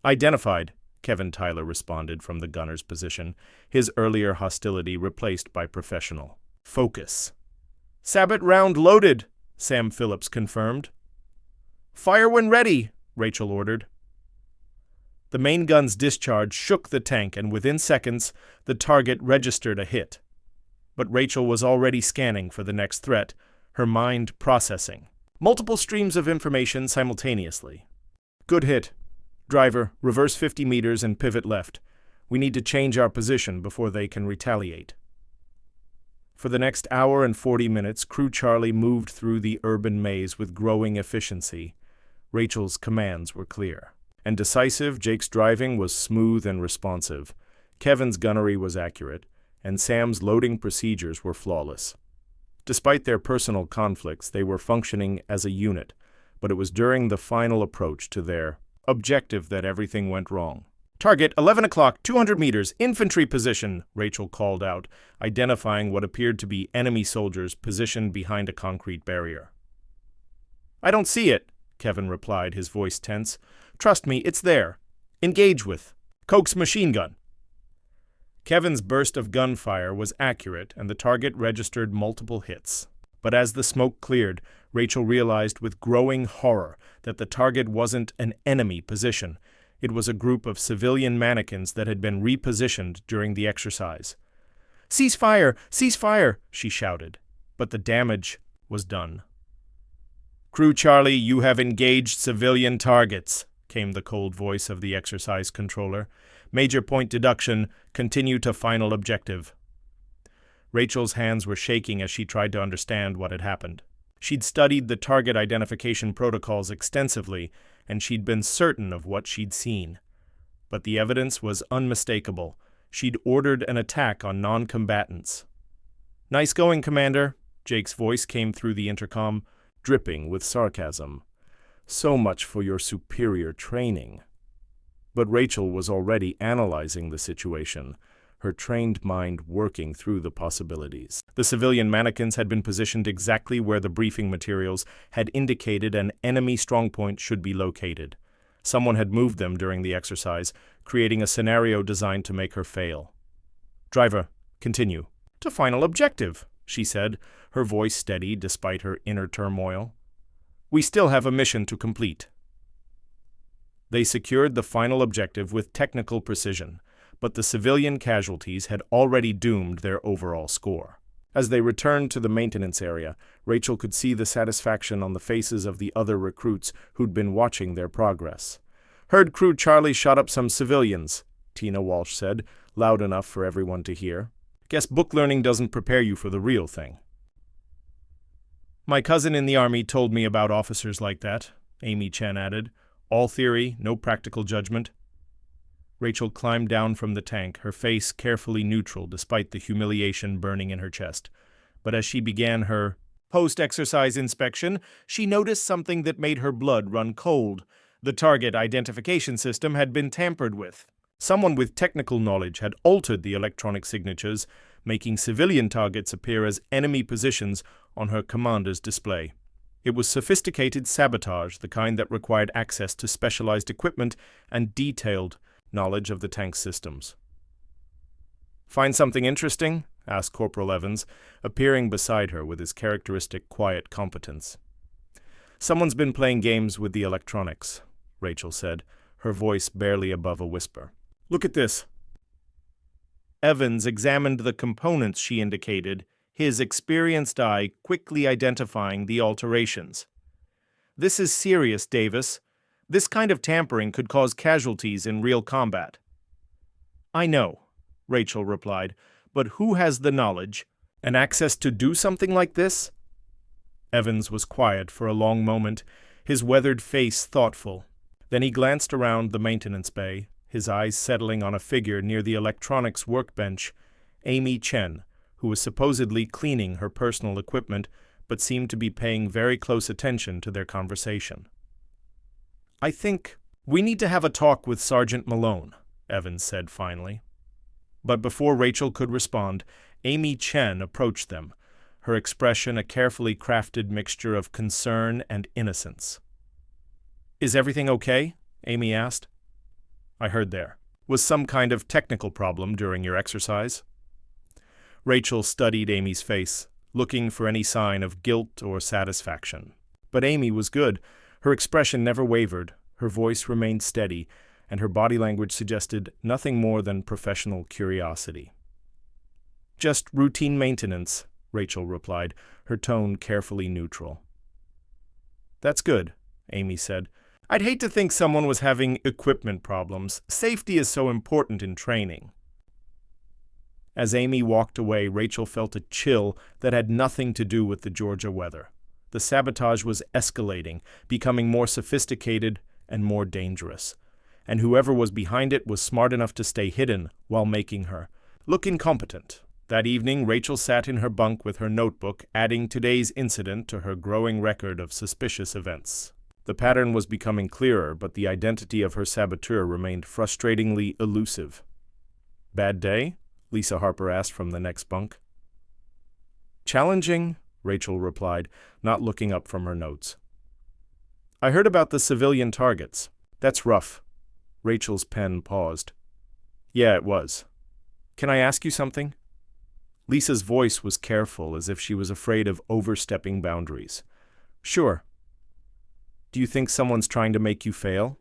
"Identified," Kevin Tyler responded from the gunner's position, his earlier hostility replaced by professional focus. Sabot round loaded, Sam Phillips confirmed. Fire when ready, Rachel ordered. The main gun's discharge shook the tank, and within seconds, the target registered a hit. But Rachel was already scanning for the next threat, her mind processing multiple streams of information simultaneously. Good hit. Driver, reverse 50 meters and pivot left. We need to change our position before they can retaliate. For the next hour and 40 minutes, Crew Charlie moved through the urban maze with growing efficiency. Rachel's commands were clear and decisive. Jake's driving was smooth and responsive. Kevin's gunnery was accurate, and Sam's loading procedures were flawless. Despite their personal conflicts, they were functioning as a unit, but it was during the final approach to their objective that everything went wrong. Target 11 o'clock, 200 meters, infantry position, Rachel called out, identifying what appeared to be enemy soldiers positioned behind a concrete barrier. I don't see it, Kevin replied, his voice tense. Trust me, it's there. Engage with Coke's machine gun. Kevin's burst of gunfire was accurate, and the target registered multiple hits. But as the smoke cleared, Rachel realized with growing horror that the target wasn't an enemy position. It was a group of civilian mannequins that had been repositioned during the exercise. Cease fire! Cease fire! She shouted. But the damage was done. Crew Charlie, you have engaged civilian targets, came the cold voice of the exercise controller. Major point deduction, continue to final objective. Rachel's hands were shaking as she tried to understand what had happened. She'd studied the target identification protocols extensively, and she'd been certain of what she'd seen. But the evidence was unmistakable. She'd ordered an attack on non-combatants. Nice going, Commander, Jake's voice came through the intercom, dripping with sarcasm. So much for your superior training. But Rachel was already analyzing the situation, her trained mind working through the possibilities. The civilian mannequins had been positioned exactly where the briefing materials had indicated an enemy strongpoint should be located. Someone had moved them during the exercise, creating a scenario designed to make her fail. Driver, continue. To final objective, she said, her voice steady despite her inner turmoil. We still have a mission to complete. They secured the final objective with technical precision, but the civilian casualties had already doomed their overall score. As they returned to the maintenance area, Rachel could see the satisfaction on the faces of the other recruits who'd been watching their progress. Heard Crew Charlie shot up some civilians, Tina Walsh said, loud enough for everyone to hear. Guess book learning doesn't prepare you for the real thing. My cousin in the army told me about officers like that, Amy Chen added. All theory, no practical judgment. Rachel climbed down from the tank, her face carefully neutral despite the humiliation burning in her chest. But as she began her post-exercise inspection, she noticed something that made her blood run cold. The target identification system had been tampered with. Someone with technical knowledge had altered the electronic signatures, making civilian targets appear as enemy positions on her commander's display. It was sophisticated sabotage, the kind that required access to specialized equipment and detailed knowledge of the tank's systems. Find something interesting? Asked Corporal Evans, appearing beside her with his characteristic quiet competence. Someone's been playing games with the electronics, Rachel said, her voice barely above a whisper. Look at this. Evans examined the components she indicated, his experienced eye quickly identifying the alterations. This is serious, Davis. This kind of tampering could cause casualties in real combat. I know, Rachel replied, but who has the knowledge and access to do something like this? Evans was quiet for a long moment, his weathered face thoughtful. Then he glanced around the maintenance bay, his eyes settling on a figure near the electronics workbench, Amy Chen, who was supposedly cleaning her personal equipment but seemed to be paying very close attention to their conversation. I think we need to have a talk with Sergeant Malone, Evans said finally. But before Rachel could respond, Amy Chen approached them, her expression a carefully crafted mixture of concern and innocence. Is everything okay? Amy asked. I heard there was some kind of technical problem during your exercise. Rachel studied Amy's face, looking for any sign of guilt or satisfaction. But Amy was good. Her expression never wavered, her voice remained steady, and her body language suggested nothing more than professional curiosity. "Just routine maintenance," Rachel replied, her tone carefully neutral. "That's good," Amy said. "I'd hate to think someone was having equipment problems. Safety is so important in training." As Amy walked away, Rachel felt a chill that had nothing to do with the Georgia weather. The sabotage was escalating, becoming more sophisticated and more dangerous. And whoever was behind it was smart enough to stay hidden while making her look incompetent. That evening, Rachel sat in her bunk with her notebook, adding today's incident to her growing record of suspicious events. The pattern was becoming clearer, but the identity of her saboteur remained frustratingly elusive. "Bad day?" Lisa Harper asked from the next bunk. "Challenging," Rachel replied, not looking up from her notes. "I heard about the civilian targets. That's rough." Rachel's pen paused. "Yeah, it was. Can I ask you something?" Lisa's voice was careful, as if she was afraid of overstepping boundaries. "Sure." "Do you think someone's trying to make you fail?"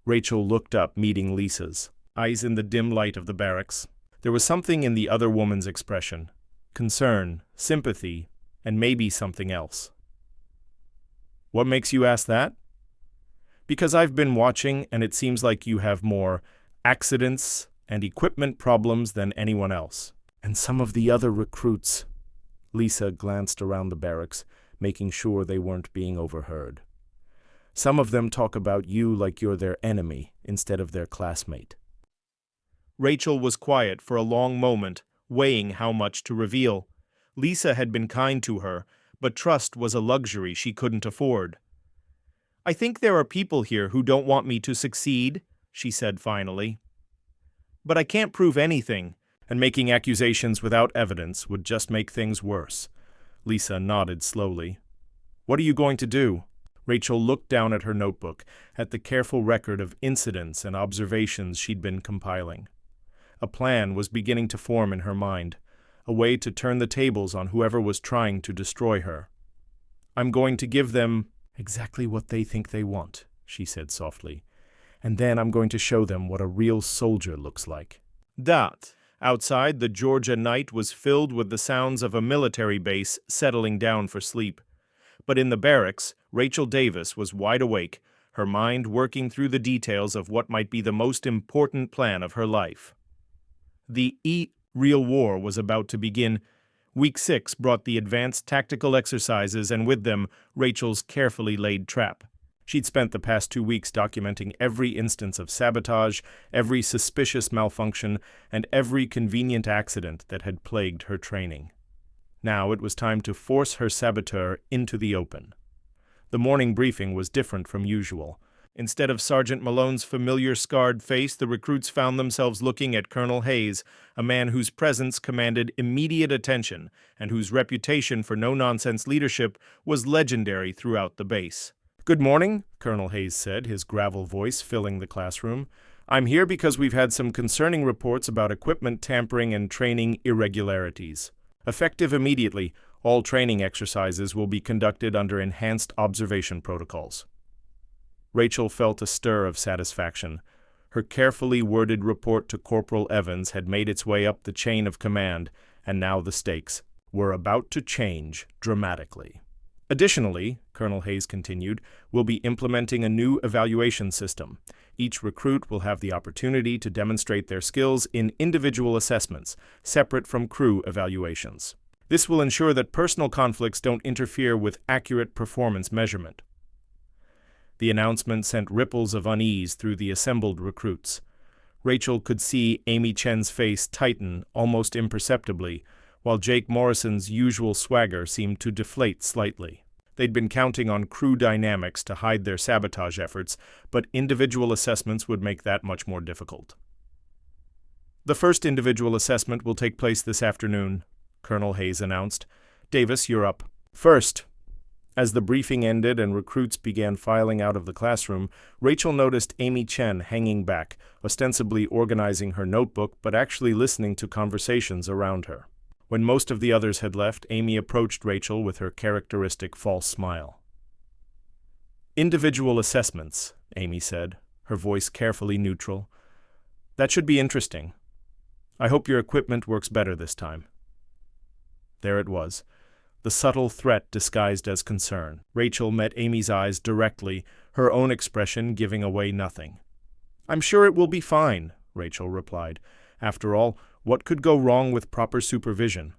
Rachel looked up, meeting Lisa's eyes in the dim light of the barracks. There was something in the other woman's expression. Concern, sympathy, and maybe something else. "What makes you ask that?" "Because I've been watching, and it seems like you have more accidents and equipment problems than anyone else. And some of the other recruits." Lisa glanced around the barracks, making sure they weren't being overheard. "Some of them talk about you like you're their enemy instead of their classmate." Rachel was quiet for a long moment, weighing how much to reveal. Lisa had been kind to her, but trust was a luxury she couldn't afford. "I think there are people here who don't want me to succeed," she said finally. "But I can't prove anything, and making accusations without evidence would just make things worse." Lisa nodded slowly. "What are you going to do?" Rachel looked down at her notebook, at the careful record of incidents and observations she'd been compiling. A plan was beginning to form in her mind, a way to turn the tables on whoever was trying to destroy her. "I'm going to give them exactly what they think they want," she said softly. "And then I'm going to show them what a real soldier looks like." That. Outside, the Georgia night was filled with the sounds of a military base settling down for sleep. But in the barracks, Rachel Davis was wide awake, her mind working through the details of what might be the most important plan of her life. The real war was about to begin. Week 6 brought the advanced tactical exercises and with them Rachel's carefully laid trap. She'd spent the past 2 weeks documenting every instance of sabotage, every suspicious malfunction, and every convenient accident that had plagued her training. Now it was time to force her saboteur into the open. The morning briefing was different from usual. Instead of Sergeant Malone's familiar scarred face, the recruits found themselves looking at Colonel Hayes, a man whose presence commanded immediate attention and whose reputation for no-nonsense leadership was legendary throughout the base. "Good morning," Colonel Hayes said, his gravel voice filling the classroom. "I'm here because we've had some concerning reports about equipment tampering and training irregularities. Effective immediately, all training exercises will be conducted under enhanced observation protocols." Rachel felt a stir of satisfaction. Her carefully worded report to Corporal Evans had made its way up the chain of command, and now the stakes were about to change dramatically. "Additionally," Colonel Hayes continued, "we'll be implementing a new evaluation system. Each recruit will have the opportunity to demonstrate their skills in individual assessments, separate from crew evaluations. This will ensure that personal conflicts don't interfere with accurate performance measurement." The announcement sent ripples of unease through the assembled recruits. Rachel could see Amy Chen's face tighten almost imperceptibly, while Jake Morrison's usual swagger seemed to deflate slightly. They'd been counting on crew dynamics to hide their sabotage efforts, but individual assessments would make that much more difficult. "The first individual assessment will take place this afternoon," Colonel Hayes announced. "Davis, you're up." "First." As the briefing ended and recruits began filing out of the classroom, Rachel noticed Amy Chen hanging back, ostensibly organizing her notebook but actually listening to conversations around her. When most of the others had left, Amy approached Rachel with her characteristic false smile. "Individual assessments," Amy said, her voice carefully neutral. "That should be interesting. I hope your equipment works better this time." There it was, the subtle threat disguised as concern. Rachel met Amy's eyes directly, her own expression giving away nothing. "I'm sure it will be fine," Rachel replied. "After all, what could go wrong with proper supervision?"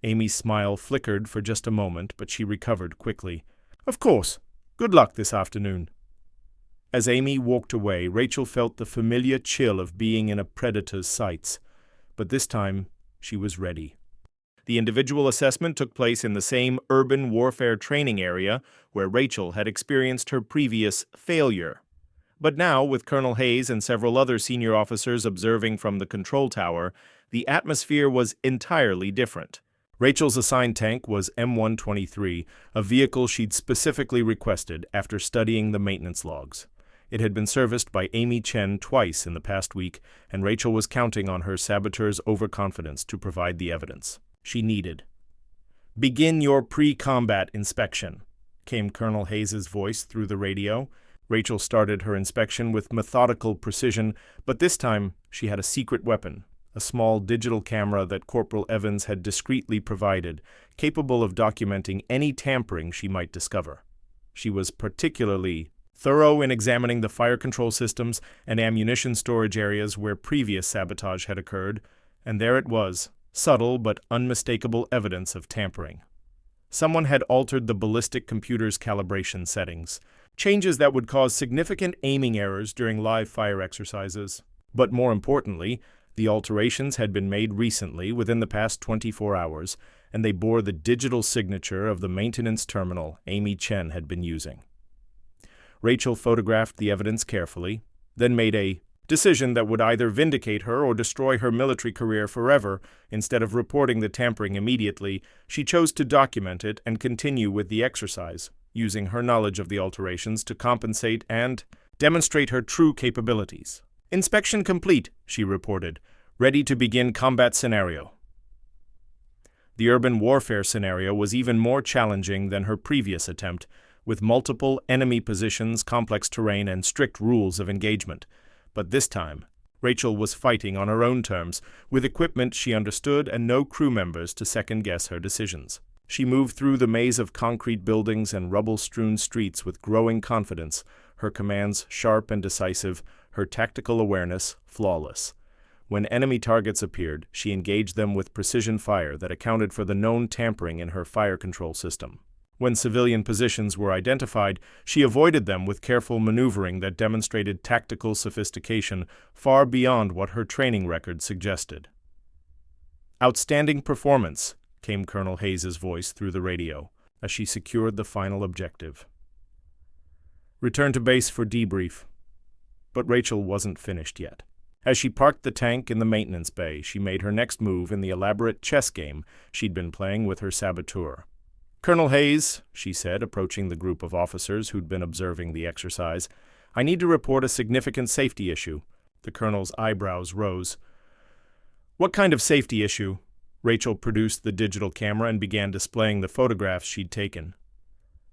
Amy's smile flickered for just a moment, but she recovered quickly. "Of course. Good luck this afternoon." As Amy walked away, Rachel felt the familiar chill of being in a predator's sights. But this time, she was ready. The individual assessment took place in the same urban warfare training area where Rachel had experienced her previous failure. But now, with Colonel Hayes and several other senior officers observing from the control tower, the atmosphere was entirely different. Rachel's assigned tank was M123, a vehicle she'd specifically requested after studying the maintenance logs. It had been serviced by Amy Chen twice in the past week, and Rachel was counting on her saboteur's overconfidence to provide the evidence she needed. "Begin your pre-combat inspection," came Colonel Hayes' voice through the radio. Rachel started her inspection with methodical precision, but this time she had a secret weapon, a small digital camera that Corporal Evans had discreetly provided, capable of documenting any tampering she might discover. She was particularly thorough in examining the fire control systems and ammunition storage areas where previous sabotage had occurred, and there it was, subtle but unmistakable evidence of tampering. Someone had altered the ballistic computer's calibration settings, changes that would cause significant aiming errors during live fire exercises. But more importantly, the alterations had been made recently, within the past 24 hours, and they bore the digital signature of the maintenance terminal Amy Chen had been using. Rachel photographed the evidence carefully, then made a decision that would either vindicate her or destroy her military career forever. Instead of reporting the tampering immediately, she chose to document it and continue with the exercise, using her knowledge of the alterations to compensate and demonstrate her true capabilities. "Inspection complete," she reported, "ready to begin combat scenario." The urban warfare scenario was even more challenging than her previous attempt, with multiple enemy positions, complex terrain, and strict rules of engagement. But this time, Rachel was fighting on her own terms, with equipment she understood and no crew members to second-guess her decisions. She moved through the maze of concrete buildings and rubble-strewn streets with growing confidence, her commands sharp and decisive, her tactical awareness flawless. When enemy targets appeared, she engaged them with precision fire that accounted for the known tampering in her fire control system. When civilian positions were identified, she avoided them with careful maneuvering that demonstrated tactical sophistication far beyond what her training record suggested. "Outstanding performance," came Colonel Hayes' voice through the radio, as she secured the final objective. "Return to base for debrief." But Rachel wasn't finished yet. As she parked the tank in the maintenance bay, she made her next move in the elaborate chess game she'd been playing with her saboteur. "Colonel Hayes," she said, approaching the group of officers who'd been observing the exercise, "I need to report a significant safety issue." The colonel's eyebrows rose. "What kind of safety issue?" Rachel produced the digital camera and began displaying the photographs she'd taken.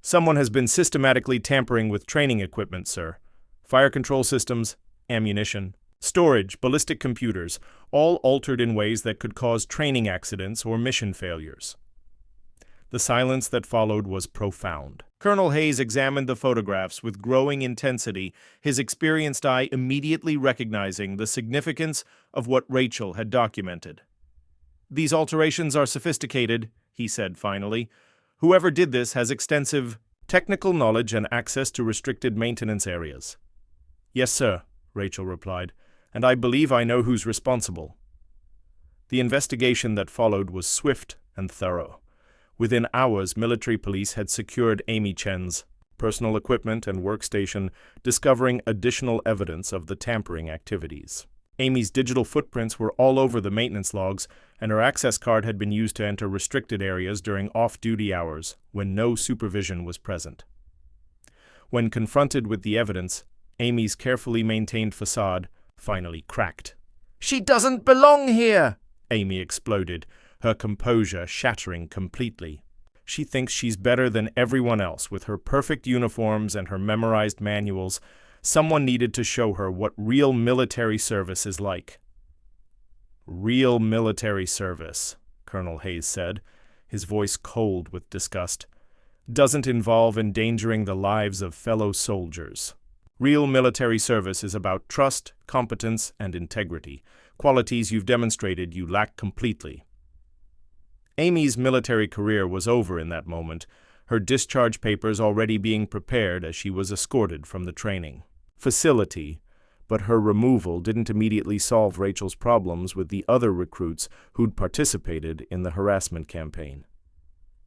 "Someone has been systematically tampering with training equipment, sir. Fire control systems, ammunition, storage, ballistic computers, all altered in ways that could cause training accidents or mission failures." The silence that followed was profound. Colonel Hayes examined the photographs with growing intensity, his experienced eye immediately recognizing the significance of what Rachel had documented. "These alterations are sophisticated," he said finally. "Whoever did this has extensive technical knowledge and access to restricted maintenance areas." "Yes, sir," Rachel replied, "and I believe I know who's responsible." The investigation that followed was swift and thorough. Within hours, military police had secured Amy Chen's personal equipment and workstation, discovering additional evidence of the tampering activities. Amy's digital footprints were all over the maintenance logs, and her access card had been used to enter restricted areas during off-duty hours, when no supervision was present. When confronted with the evidence, Amy's carefully maintained facade finally cracked. "She doesn't belong here!" Amy exploded, her composure shattering completely. She thinks she's better than everyone else with her perfect uniforms and her memorized manuals. Someone needed to show her what real military service is like. "Real military service," Colonel Hayes said, his voice cold with disgust, "doesn't involve endangering the lives of fellow soldiers. Real military service is about trust, competence, and integrity, qualities you've demonstrated you lack completely." Amy's military career was over in that moment, her discharge papers already being prepared as she was escorted from the training facility, but her removal didn't immediately solve Rachel's problems with the other recruits who'd participated in the harassment campaign.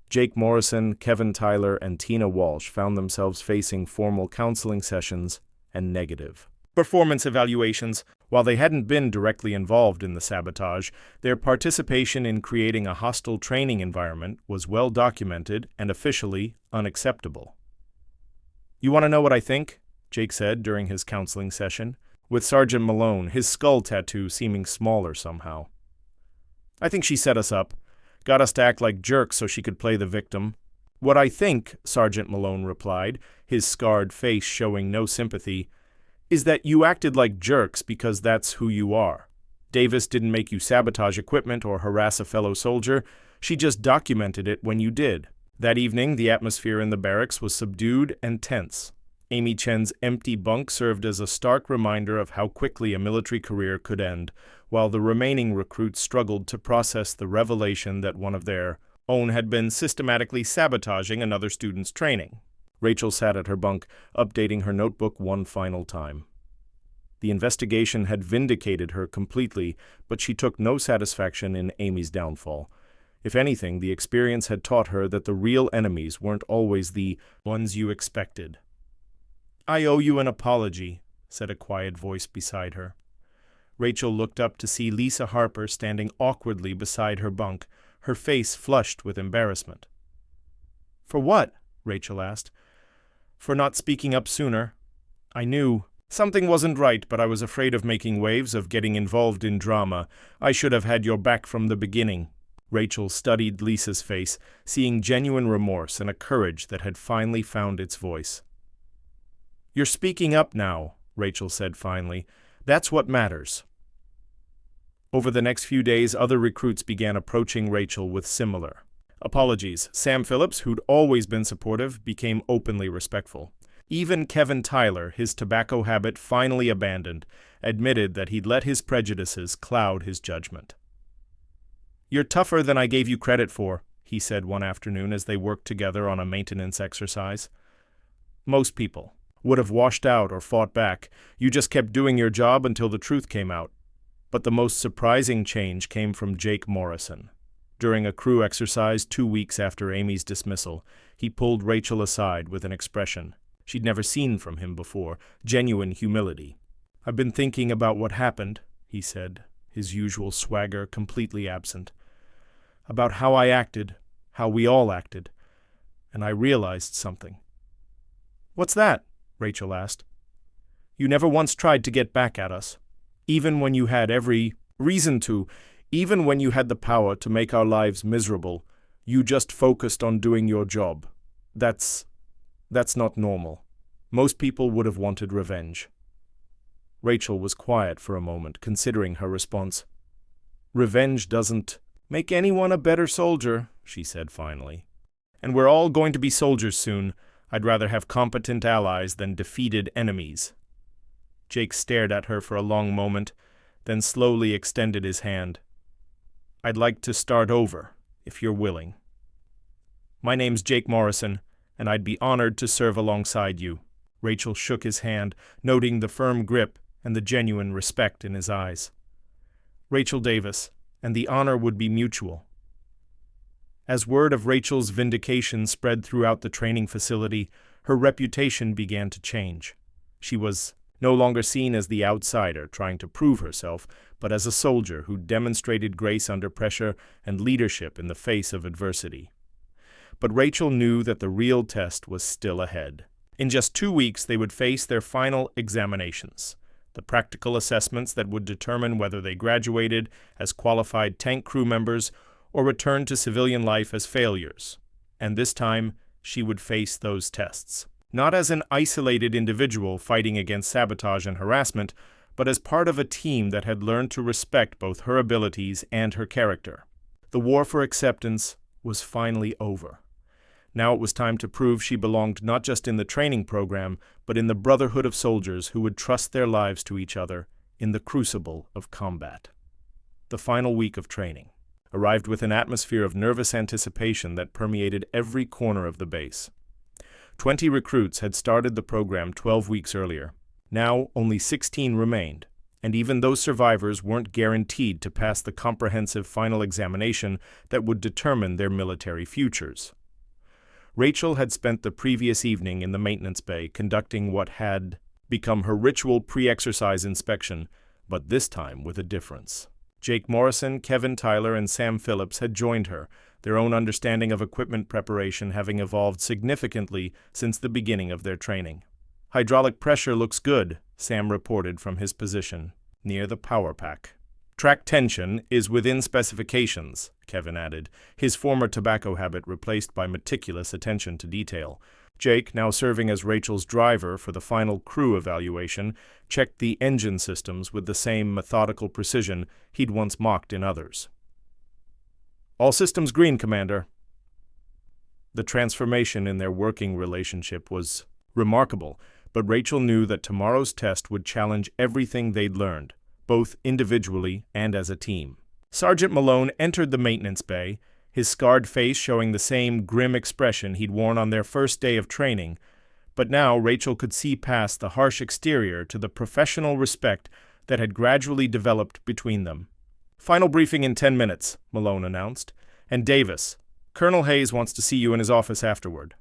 Jake Morrison, Kevin Tyler, and Tina Walsh found themselves facing formal counseling sessions and negative performance evaluations. While they hadn't been directly involved in the sabotage, their participation in creating a hostile training environment was well documented and officially unacceptable. "You want to know what I think?" Jake said during his counseling session, with Sergeant Malone, his skull tattoo seeming smaller somehow. "I think she set us up, got us to act like jerks so she could play the victim." "What I think," Sergeant Malone replied, his scarred face showing no sympathy, "is that you acted like jerks because that's who you are. Davis didn't make you sabotage equipment or harass a fellow soldier. She just documented it when you did." That evening, the atmosphere in the barracks was subdued and tense. Amy Chen's empty bunk served as a stark reminder of how quickly a military career could end, while the remaining recruits struggled to process the revelation that one of their own had been systematically sabotaging another student's training. Rachel sat at her bunk, updating her notebook one final time. The investigation had vindicated her completely, but she took no satisfaction in Amy's downfall. If anything, the experience had taught her that the real enemies weren't always the ones you expected. "I owe you an apology," said a quiet voice beside her. Rachel looked up to see Lisa Harper standing awkwardly beside her bunk, her face flushed with embarrassment. "For what?" Rachel asked. "For not speaking up sooner. I knew something wasn't right, but I was afraid of making waves, of getting involved in drama. I should have had your back from the beginning." Rachel studied Lisa's face, seeing genuine remorse and a courage that had finally found its voice. "You're speaking up now," Rachel said finally. "That's what matters." Over the next few days, other recruits began approaching Rachel with similar apologies. Sam Phillips, who'd always been supportive, became openly respectful. Even Kevin Tyler, his tobacco habit finally abandoned, admitted that he'd let his prejudices cloud his judgment. "You're tougher than I gave you credit for," he said one afternoon as they worked together on a maintenance exercise. "Most people would have washed out or fought back. You just kept doing your job until the truth came out." But the most surprising change came from Jake Morrison. During a crew exercise 2 weeks after Amy's dismissal, he pulled Rachel aside with an expression she'd never seen from him before, genuine humility. "I've been thinking about what happened," he said, his usual swagger completely absent. "About how I acted, how we all acted, and I realized something." "What's that?" Rachel asked. "You never once tried to get back at us. Even when you had every reason to, even when you had the power to make our lives miserable, you just focused on doing your job. That's not normal. Most people would have wanted revenge." Rachel was quiet for a moment, considering her response. "Revenge doesn't make anyone a better soldier," she said finally. "And we're all going to be soldiers soon. I'd rather have competent allies than defeated enemies." Jake stared at her for a long moment, then slowly extended his hand. "I'd like to start over, if you're willing. My name's Jake Morrison, and I'd be honored to serve alongside you." Rachel shook his hand, noting the firm grip and the genuine respect in his eyes. "Rachel Davis, and the honor would be mutual." As word of Rachel's vindication spread throughout the training facility, her reputation began to change. She was no longer seen as the outsider trying to prove herself, but as a soldier who demonstrated grace under pressure and leadership in the face of adversity. But Rachel knew that the real test was still ahead. In just 2 weeks, they would face their final examinations, the practical assessments that would determine whether they graduated as qualified tank crew members or return to civilian life as failures. And this time, she would face those tests. Not as an isolated individual fighting against sabotage and harassment, but as part of a team that had learned to respect both her abilities and her character. The war for acceptance was finally over. Now it was time to prove she belonged not just in the training program, but in the brotherhood of soldiers who would trust their lives to each other in the crucible of combat. The final week of training arrived with an atmosphere of nervous anticipation that permeated every corner of the base. 20 recruits had started the program 12 weeks earlier. Now only 16 remained, and even those survivors weren't guaranteed to pass the comprehensive final examination that would determine their military futures. Rachel had spent the previous evening in the maintenance bay conducting what had become her ritual pre-exercise inspection, but this time with a difference. Jake Morrison, Kevin Tyler, and Sam Phillips had joined her, their own understanding of equipment preparation having evolved significantly since the beginning of their training. "Hydraulic pressure looks good," Sam reported from his position near the power pack. "Track tension is within specifications," Kevin added, his former tobacco habit replaced by meticulous attention to detail. Jake, now serving as Rachel's driver for the final crew evaluation, checked the engine systems with the same methodical precision he'd once mocked in others. "All systems green, Commander." The transformation in their working relationship was remarkable, but Rachel knew that tomorrow's test would challenge everything they'd learned, both individually and as a team. Sergeant Malone entered the maintenance bay, his scarred face showing the same grim expression he'd worn on their first day of training, but now Rachel could see past the harsh exterior to the professional respect that had gradually developed between them. "Final briefing in 10 minutes, Malone announced. "And Davis, Colonel Hayes wants to see you in his office afterward."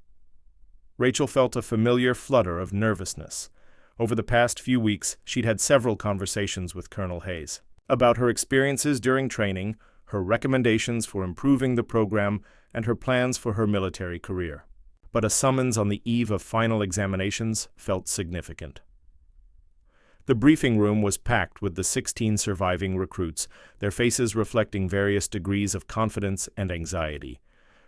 Rachel felt a familiar flutter of nervousness. Over the past few weeks, she'd had several conversations with Colonel Hayes about her experiences during training, her recommendations for improving the program, and her plans for her military career. But a summons on the eve of final examinations felt significant. The briefing room was packed with the 16 surviving recruits, their faces reflecting various degrees of confidence and anxiety.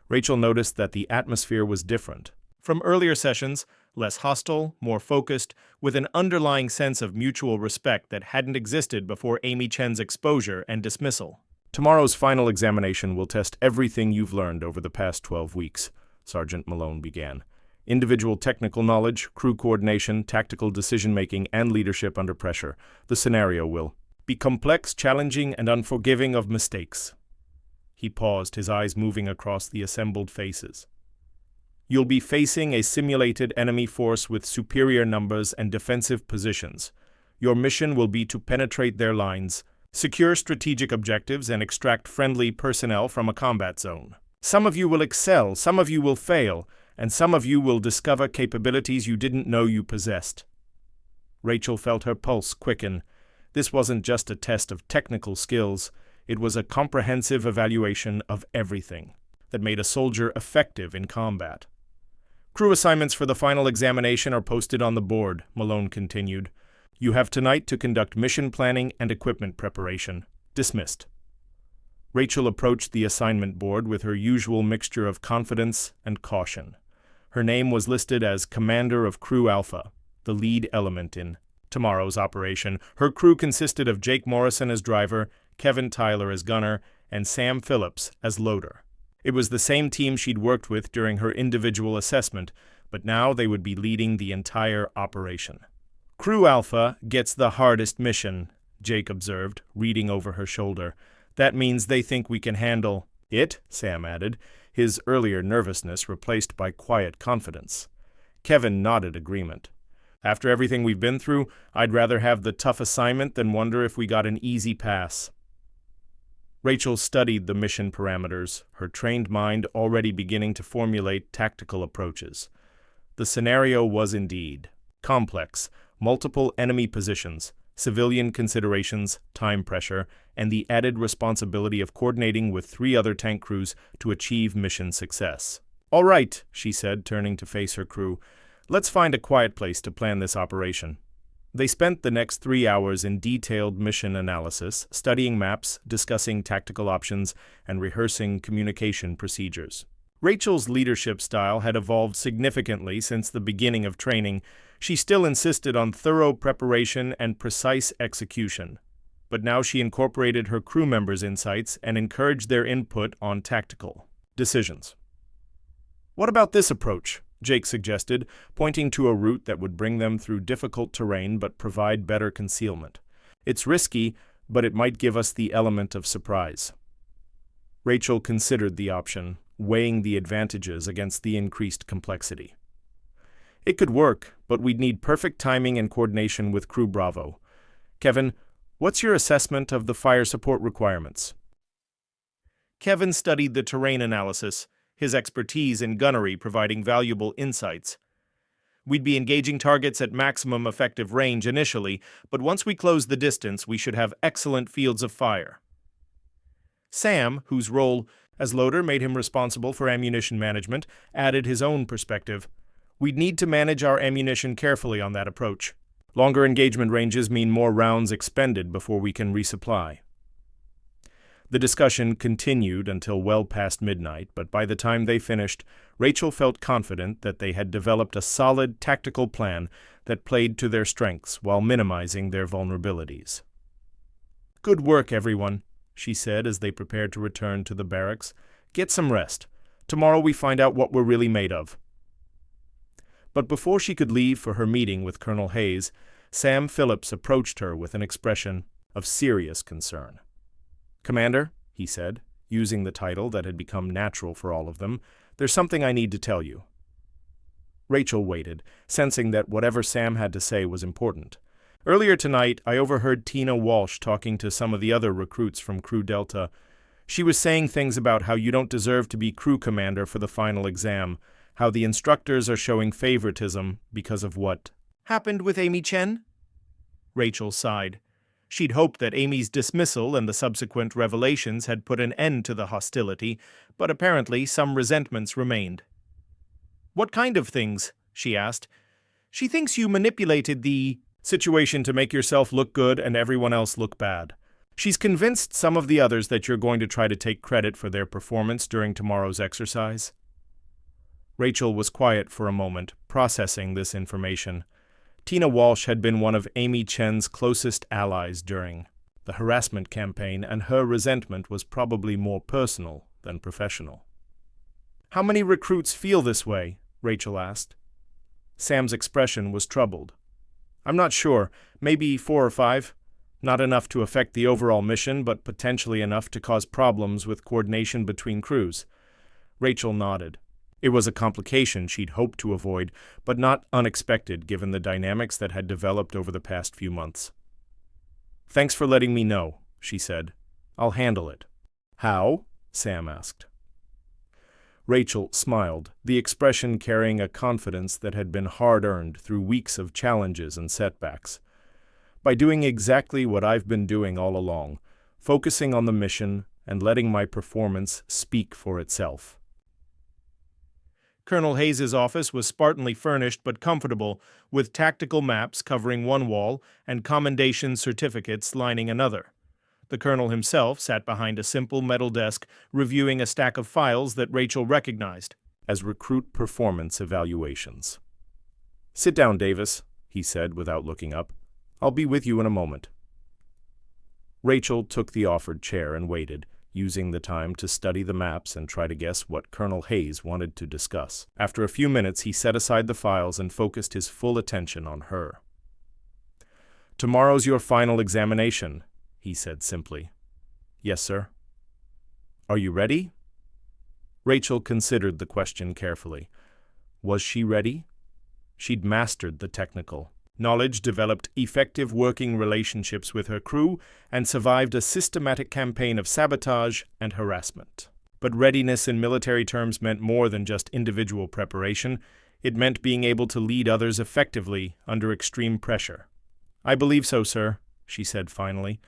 Rachel noticed that the atmosphere was different from earlier sessions, less hostile, more focused, with an underlying sense of mutual respect that hadn't existed before Amy Chen's exposure and dismissal. "Tomorrow's final examination will test everything you've learned over the past 12 weeks, Sergeant Malone began. "Individual technical knowledge, crew coordination, tactical decision-making, and leadership under pressure. The scenario will be complex, challenging, and unforgiving of mistakes." He paused, his eyes moving across the assembled faces. "You'll be facing a simulated enemy force with superior numbers and defensive positions. Your mission will be to penetrate their lines, secure strategic objectives, and extract friendly personnel from a combat zone. Some of you will excel, some of you will fail, and some of you will discover capabilities you didn't know you possessed." Rachel felt her pulse quicken. This wasn't just a test of technical skills, it was a comprehensive evaluation of everything that made a soldier effective in combat. "Crew assignments for the final examination are posted on the board," Malone continued. "You have tonight to conduct mission planning and equipment preparation. Dismissed." Rachel approached the assignment board with her usual mixture of confidence and caution. Her name was listed as Commander of Crew Alpha, the lead element in tomorrow's operation. Her crew consisted of Jake Morrison as driver, Kevin Tyler as gunner, and Sam Phillips as loader. It was the same team she'd worked with during her individual assessment, but now they would be leading the entire operation. "Crew Alpha gets the hardest mission," Jake observed, reading over her shoulder. "That means they think we can handle it," Sam added, his earlier nervousness replaced by quiet confidence. Kevin nodded agreement. "After everything we've been through, I'd rather have the tough assignment than wonder if we got an easy pass." Rachel studied the mission parameters, her trained mind already beginning to formulate tactical approaches. The scenario was indeed complex, multiple enemy positions, civilian considerations, time pressure, and the added responsibility of coordinating with 3 other tank crews to achieve mission success. "All right," she said, turning to face her crew. "Let's find a quiet place to plan this operation." They spent the next 3 hours in detailed mission analysis, studying maps, discussing tactical options, and rehearsing communication procedures. Rachel's leadership style had evolved significantly since the beginning of training. She still insisted on thorough preparation and precise execution. But now she incorporated her crew members' insights and encouraged their input on tactical decisions. "What about this approach?" Jake suggested, pointing to a route that would bring them through difficult terrain but provide better concealment. "It's risky, but it might give us the element of surprise." Rachel considered the option, weighing the advantages against the increased complexity. "It could work, but we'd need perfect timing and coordination with Crew Bravo. Kevin, what's your assessment of the fire support requirements?" Kevin studied the terrain analysis, his expertise in gunnery providing valuable insights. "We'd be engaging targets at maximum effective range initially, but once we close the distance, we should have excellent fields of fire." Sam, whose role as loader made him responsible for ammunition management, added his own perspective. "We'd need to manage our ammunition carefully on that approach. Longer engagement ranges mean more rounds expended before we can resupply." The discussion continued until well past midnight, but by the time they finished, Rachel felt confident that they had developed a solid tactical plan that played to their strengths while minimizing their vulnerabilities. "Good work, everyone," she said as they prepared to return to the barracks. "Get some rest. Tomorrow we find out what we're really made of." But before she could leave for her meeting with Colonel Hayes, Sam Phillips approached her with an expression of serious concern. "Commander," he said, using the title that had become natural for all of them, "there's something I need to tell you." Rachel waited, sensing that whatever Sam had to say was important. "Earlier tonight, I overheard Tina Walsh talking to some of the other recruits from Crew Delta. She was saying things about how you don't deserve to be crew commander for the final exam, how the instructors are showing favoritism because of what happened with Amy Chen?" Rachel sighed. She'd hoped that Amy's dismissal and the subsequent revelations had put an end to the hostility, but apparently some resentments remained. "What kind of things?" she asked. "She thinks you manipulated the situation to make yourself look good and everyone else look bad. She's convinced some of the others that you're going to try to take credit for their performance during tomorrow's exercise." Rachel was quiet for a moment, processing this information. Tina Walsh had been one of Amy Chen's closest allies during the harassment campaign, and her resentment was probably more personal than professional. "How many recruits feel this way?" Rachel asked. Sam's expression was troubled. "I'm not sure. Maybe 4 or 5. Not enough to affect the overall mission, but potentially enough to cause problems with coordination between crews." Rachel nodded. It was a complication she'd hoped to avoid, but not unexpected given the dynamics that had developed over the past few months. "Thanks for letting me know," she said. "I'll handle it." "How?" Sam asked. Rachel smiled, the expression carrying a confidence that had been hard-earned through weeks of challenges and setbacks. "By doing exactly what I've been doing all along, focusing on the mission and letting my performance speak for itself." Colonel Hayes's office was spartanly furnished but comfortable, with tactical maps covering one wall and commendation certificates lining another. The colonel himself sat behind a simple metal desk, reviewing a stack of files that Rachel recognized as recruit performance evaluations. "Sit down, Davis," he said without looking up. "I'll be with you in a moment." Rachel took the offered chair and waited, using the time to study the maps and try to guess what Colonel Hayes wanted to discuss. After a few minutes, he set aside the files and focused his full attention on her. "Tomorrow's your final examination," he said simply. "Yes, sir." "Are you ready?" Rachel considered the question carefully. Was she ready? She'd mastered the technical knowledge, developed effective working relationships with her crew, and survived a systematic campaign of sabotage and harassment. But readiness in military terms meant more than just individual preparation. It meant being able to lead others effectively under extreme pressure. "I believe so, sir," she said finally.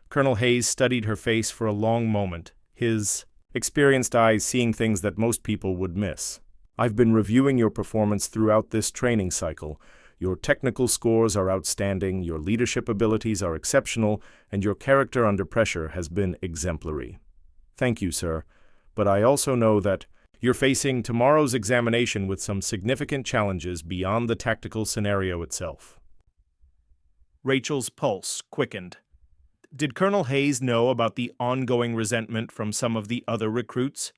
Colonel Hayes studied her face for a long moment, his experienced eyes seeing things that most people would miss. "I've been reviewing your performance throughout this training cycle. Your technical scores are outstanding, your leadership abilities are exceptional, and your character under pressure has been exemplary. Thank you, sir. But I also know that you're facing tomorrow's examination with some significant challenges beyond the tactical scenario itself." Rachel's pulse quickened. Did Colonel Hayes know about the ongoing resentment from some of the other recruits?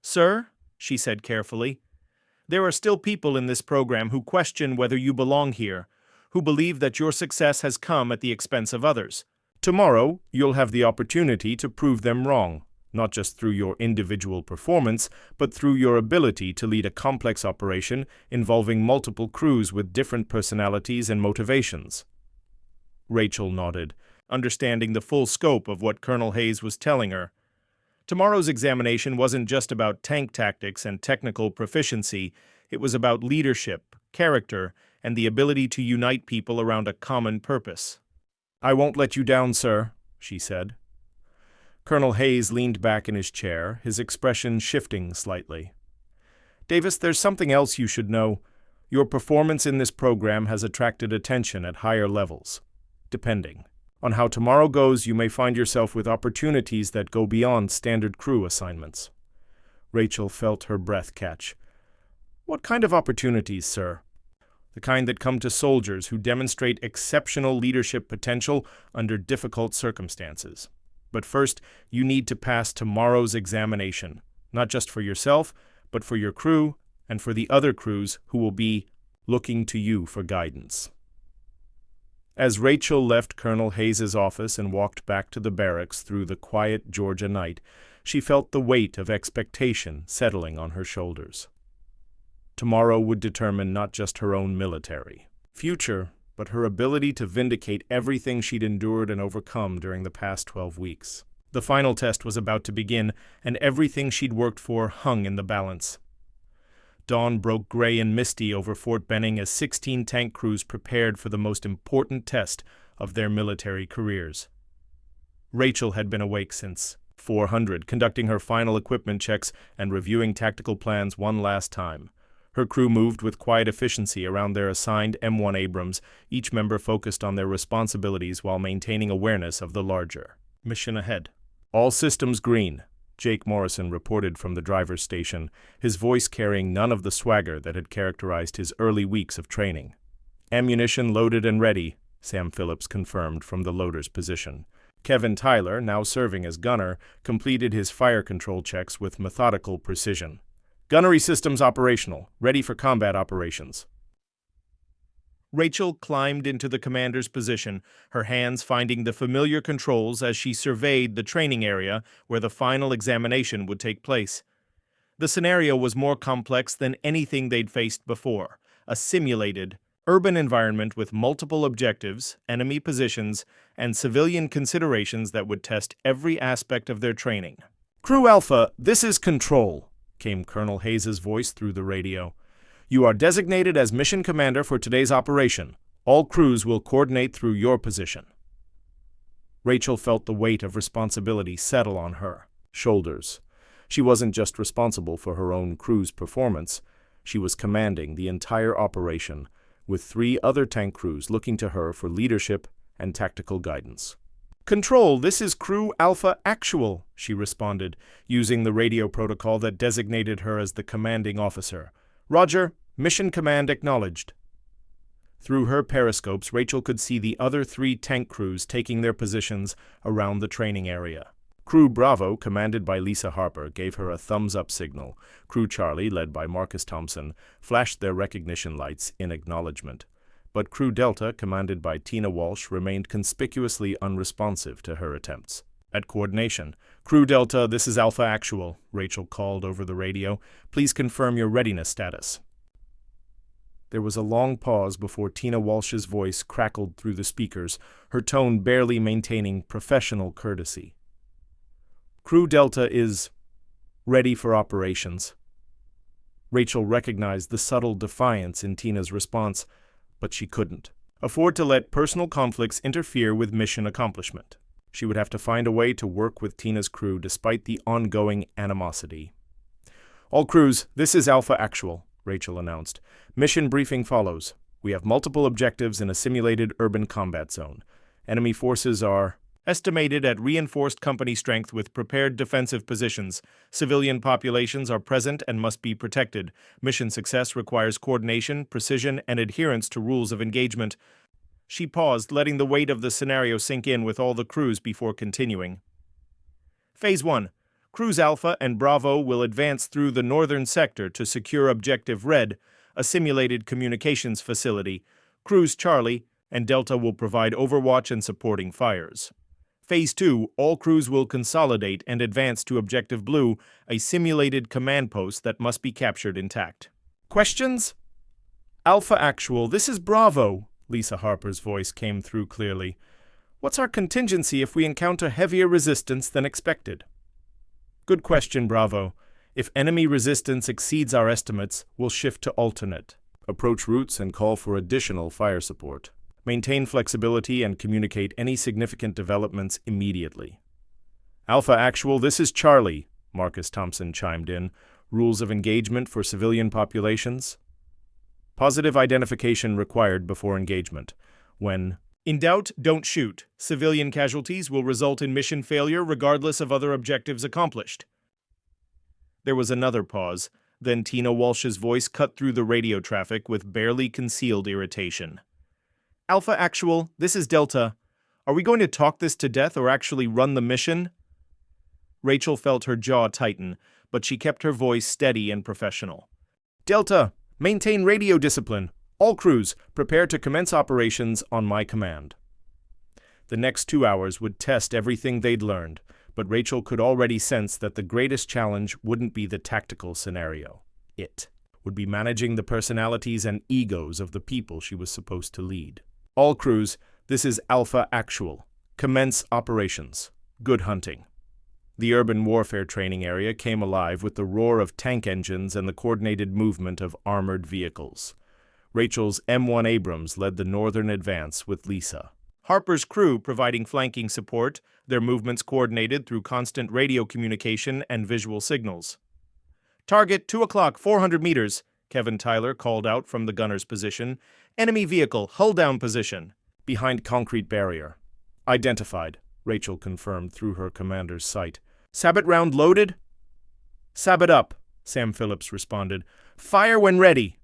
"Sir," she said carefully, "there are still people in this program who question whether you belong here, who believe that your success has come at the expense of others. Tomorrow, you'll have the opportunity to prove them wrong, not just through your individual performance, but through your ability to lead a complex operation involving multiple crews with different personalities and motivations." Rachel nodded, understanding the full scope of what Colonel Hayes was telling her. Tomorrow's examination wasn't just about tank tactics and technical proficiency, it was about leadership, character, and the ability to unite people around a common purpose. "I won't let you down, sir," she said. Colonel Hayes leaned back in his chair, his expression shifting slightly. "Davis, there's something else you should know. Your performance in this program has attracted attention at higher levels. Depending on how tomorrow goes, you may find yourself with opportunities that go beyond standard crew assignments." Rachel felt her breath catch. "What kind of opportunities, sir?" "The kind that come to soldiers who demonstrate exceptional leadership potential under difficult circumstances. But first, you need to pass tomorrow's examination, not just for yourself, but for your crew and for the other crews who will be looking to you for guidance." As Rachel left Colonel Hayes's office and walked back to the barracks through the quiet Georgia night, she felt the weight of expectation settling on her shoulders. Tomorrow would determine not just her own military future, but her ability to vindicate everything she'd endured and overcome during the past 12 weeks. The final test was about to begin, and everything she'd worked for hung in the balance. Dawn broke gray and misty over Fort Benning as 16 tank crews prepared for the most important test of their military careers. Rachel had been awake since 400, conducting her final equipment checks and reviewing tactical plans one last time. Her crew moved with quiet efficiency around their assigned M1 Abrams, each member focused on their responsibilities while maintaining awareness of the larger mission ahead. "All systems green," Jake Morrison reported from the driver's station, his voice carrying none of the swagger that had characterized his early weeks of training. "Ammunition loaded and ready," Sam Phillips confirmed from the loader's position. Kevin Tyler, now serving as gunner, completed his fire control checks with methodical precision. "Gunnery systems operational, ready for combat operations." Rachel climbed into the commander's position, her hands finding the familiar controls as she surveyed the training area where the final examination would take place. The scenario was more complex than anything they'd faced before, a simulated, urban environment with multiple objectives, enemy positions, and civilian considerations that would test every aspect of their training. "Crew Alpha, this is Control," came Colonel Hayes's voice through the radio. "You are designated as mission commander for today's operation. All crews will coordinate through your position." Rachel felt the weight of responsibility settle on her shoulders. She wasn't just responsible for her own crew's performance, she was commanding the entire operation, with 3 other tank crews looking to her for leadership and tactical guidance. "Control, this is Crew Alpha Actual," she responded, using the radio protocol that designated her as the commanding officer. "Roger, mission command acknowledged." Through her periscopes, Rachel could see the other 3 tank crews taking their positions around the training area. Crew Bravo, commanded by Lisa Harper, gave her a thumbs-up signal. Crew Charlie, led by Marcus Thompson, flashed their recognition lights in acknowledgement. But Crew Delta, commanded by Tina Walsh, remained conspicuously unresponsive to her attempts at coordination. "Crew Delta, this is Alpha Actual," Rachel called over the radio. "Please confirm your readiness status." There was a long pause before Tina Walsh's voice crackled through the speakers, her tone barely maintaining professional courtesy. "Crew Delta is ready for operations." Rachel recognized the subtle defiance in Tina's response, but she couldn't afford to let personal conflicts interfere with mission accomplishment. She would have to find a way to work with Tina's crew despite the ongoing animosity. "All crews, this is Alpha Actual," Rachel announced. "Mission briefing follows. We have multiple objectives in a simulated urban combat zone. Enemy forces are estimated at reinforced company strength with prepared defensive positions. Civilian populations are present and must be protected. Mission success requires coordination, precision, and adherence to rules of engagement. She paused, letting the weight of the scenario sink in with all the crews before continuing. Phase 1. Crews Alpha and Bravo will advance through the northern sector to secure Objective Red, a simulated communications facility. Crews Charlie and Delta will provide overwatch and supporting fires. Phase 2, all crews will consolidate and advance to Objective Blue, a simulated command post that must be captured intact. Questions? Alpha Actual, this is Bravo. Lisa Harper's voice came through clearly. What's our contingency if we encounter heavier resistance than expected? Good question, Bravo. If enemy resistance exceeds our estimates, we'll shift to alternate. Approach routes and call for additional fire support. Maintain flexibility and communicate any significant developments immediately. Alpha Actual, this is Charlie, Marcus Thompson chimed in. Rules of engagement for civilian populations? Positive identification required before engagement. When in doubt, don't shoot. Civilian casualties will result in mission failure regardless of other objectives accomplished. There was another pause. Then Tina Walsh's voice cut through the radio traffic with barely concealed irritation. Alpha Actual, this is Delta. Are we going to talk this to death or actually run the mission? Rachel felt her jaw tighten, but she kept her voice steady and professional. Delta, maintain radio discipline. All crews, prepare to commence operations on my command. The next 2 hours would test everything they'd learned, but Rachel could already sense that the greatest challenge wouldn't be the tactical scenario. It would be managing the personalities and egos of the people she was supposed to lead. All crews, this is Alpha Actual. Commence operations. Good hunting. The urban warfare training area came alive with the roar of tank engines and the coordinated movement of armored vehicles. Rachel's M1 Abrams led the northern advance with Lisa. Harper's crew providing flanking support, their movements coordinated through constant radio communication and visual signals. Target 2 o'clock, 400 meters, Kevin Tyler called out from the gunner's position. Enemy vehicle, hull down position. Behind concrete barrier. Identified, Rachel confirmed through her commander's sight. Sabot round loaded? Sabot up, Sam Phillips responded. Fire when ready.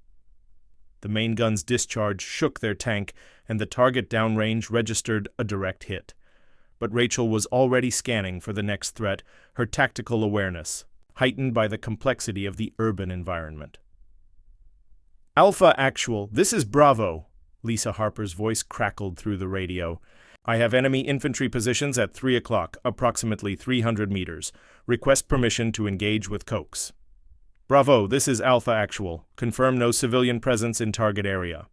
The main gun's discharge shook their tank, and the target downrange registered a direct hit. But Rachel was already scanning for the next threat, her tactical awareness, heightened by the complexity of the urban environment. Alpha Actual, this is Bravo. Lisa Harper's voice crackled through the radio. I have enemy infantry positions at 3 o'clock, approximately 300 meters. Request permission to engage with Cokes. Bravo, this is Alpha Actual. Confirm no civilian presence in target area.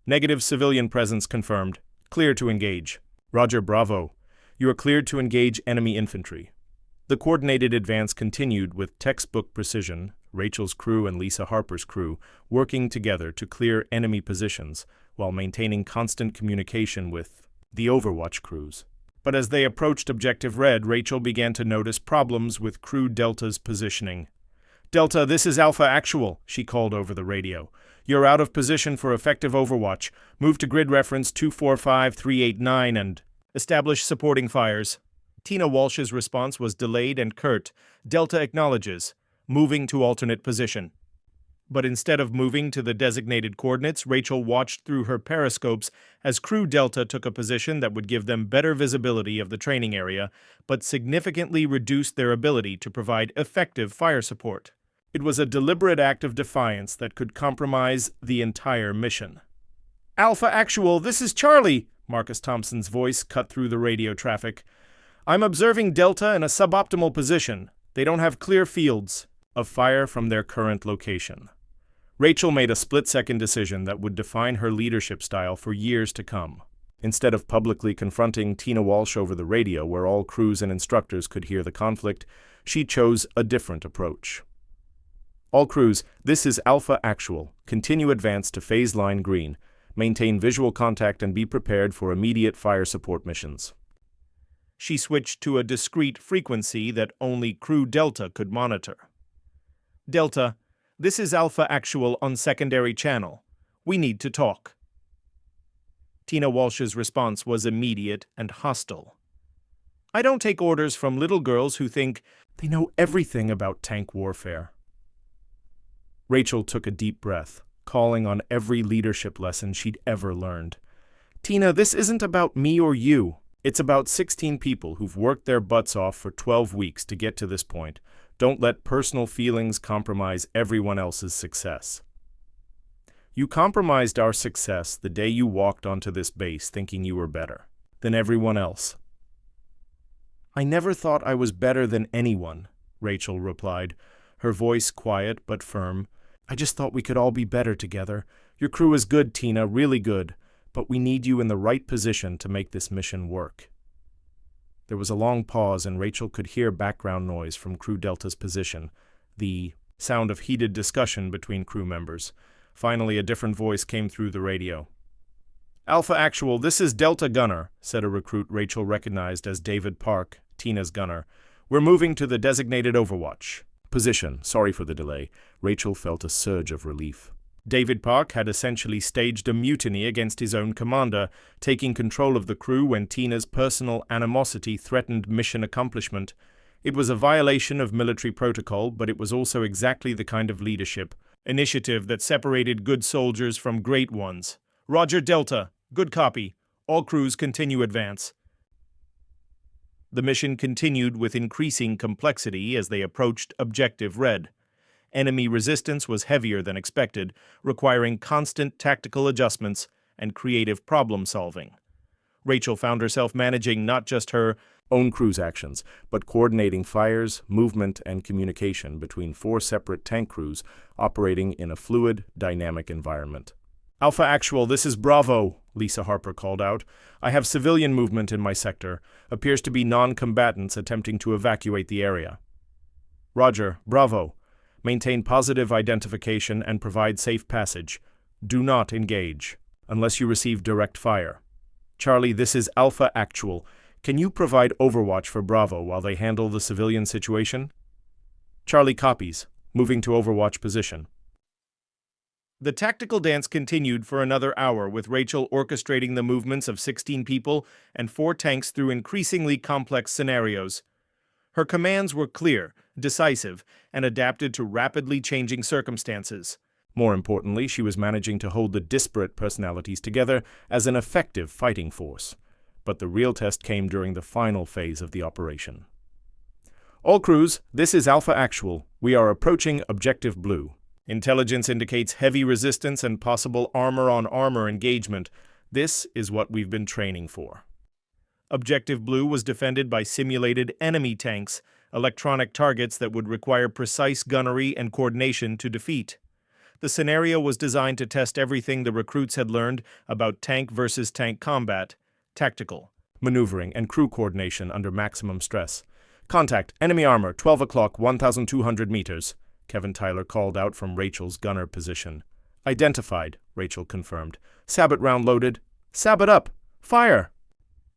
Negative civilian presence confirmed. Clear to engage. Roger, Bravo. You are cleared to engage enemy infantry. The coordinated advance continued with textbook precision, Rachel's crew and Lisa Harper's crew working together to clear enemy positions while maintaining constant communication with the Overwatch crews. But as they approached Objective Red, Rachel began to notice problems with Crew Delta's positioning. Delta, this is Alpha Actual, she called over the radio. You're out of position for effective Overwatch. Move to grid reference 245389 and establish supporting fires. Tina Walsh's response was delayed and curt. Delta acknowledges. Moving to alternate position. But instead of moving to the designated coordinates, Rachel watched through her periscopes as Crew Delta took a position that would give them better visibility of the training area, but significantly reduced their ability to provide effective fire support. It was a deliberate act of defiance that could compromise the entire mission. Alpha Actual, this is Charlie, Marcus Thompson's voice cut through the radio traffic. I'm observing Delta in a suboptimal position. They don't have clear fields of fire from their current location. Rachel made a split-second decision that would define her leadership style for years to come. Instead of publicly confronting Tina Walsh over the radio where all crews and instructors could hear the conflict, she chose a different approach. All crews, this is Alpha Actual. Continue advance to phase line green. Maintain visual contact and be prepared for immediate fire support missions. She switched to a discrete frequency that only Crew Delta could monitor. Delta, this is Alpha Actual on secondary channel. We need to talk. Tina Walsh's response was immediate and hostile. I don't take orders from little girls who think they know everything about tank warfare. Rachel took a deep breath, calling on every leadership lesson she'd ever learned. Tina, this isn't about me or you. It's about 16 people who've worked their butts off for 12 weeks to get to this point. Don't let personal feelings compromise everyone else's success. You compromised our success the day you walked onto this base thinking you were better than everyone else. I never thought I was better than anyone, Rachel replied, her voice quiet but firm. I just thought we could all be better together. Your crew is good, Tina, really good, but we need you in the right position to make this mission work. There was a long pause, and Rachel could hear background noise from Crew Delta's position, the sound of heated discussion between crew members. Finally, a different voice came through the radio. Alpha Actual, this is Delta Gunner, said a recruit Rachel recognized as David Park, Tina's gunner. We're moving to the designated overwatch position. Sorry for the delay. Rachel felt a surge of relief. David Park had essentially staged a mutiny against his own commander, taking control of the crew when Tina's personal animosity threatened mission accomplishment. It was a violation of military protocol, but it was also exactly the kind of leadership initiative that separated good soldiers from great ones. Roger Delta, good copy. All crews continue advance. The mission continued with increasing complexity as they approached Objective Red. Enemy resistance was heavier than expected, requiring constant tactical adjustments and creative problem-solving. Rachel found herself managing not just her own crew's actions, but coordinating fires, movement, and communication between 4 separate tank crews operating in a fluid, dynamic environment. Alpha Actual, this is Bravo, Lisa Harper called out. I have civilian movement in my sector. Appears to be non-combatants attempting to evacuate the area. Roger, Bravo. Maintain positive identification and provide safe passage. Do not engage, unless you receive direct fire. Charlie, this is Alpha Actual. Can you provide overwatch for Bravo while they handle the civilian situation? Charlie copies, moving to overwatch position. The tactical dance continued for another hour, with Rachel orchestrating the movements of 16 people and 4 tanks through increasingly complex scenarios. Her commands were clear, decisive, and adapted to rapidly changing circumstances. More importantly, she was managing to hold the disparate personalities together as an effective fighting force. But the real test came during the final phase of the operation. All crews, this is Alpha Actual. We are approaching Objective Blue. Intelligence indicates heavy resistance and possible armor-on-armor engagement. This is what we've been training for. Objective Blue was defended by simulated enemy tanks, electronic targets that would require precise gunnery and coordination to defeat. The scenario was designed to test everything the recruits had learned about tank versus tank combat, tactical, maneuvering, and crew coordination under maximum stress. Contact, enemy armor, 12 o'clock, 1,200 meters, Kevin Tyler called out from Rachel's gunner position. Identified, Rachel confirmed. Sabot round loaded. Sabot up! Fire!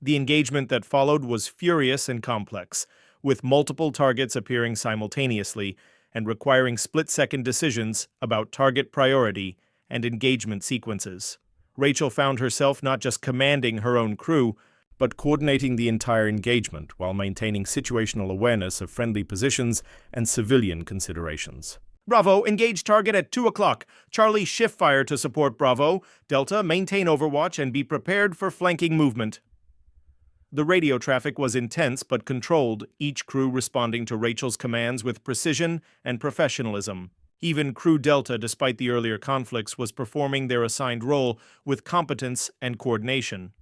The engagement that followed was furious and complex, with multiple targets appearing simultaneously and requiring split-second decisions about target priority and engagement sequences. Rachel found herself not just commanding her own crew, but coordinating the entire engagement while maintaining situational awareness of friendly positions and civilian considerations. Bravo, engage target at 2 o'clock. Charlie, shift fire to support Bravo. Delta, maintain overwatch and be prepared for flanking movement. The radio traffic was intense but controlled, each crew responding to Rachel's commands with precision and professionalism. Even Crew Delta, despite the earlier conflicts, was performing their assigned role with competence and coordination.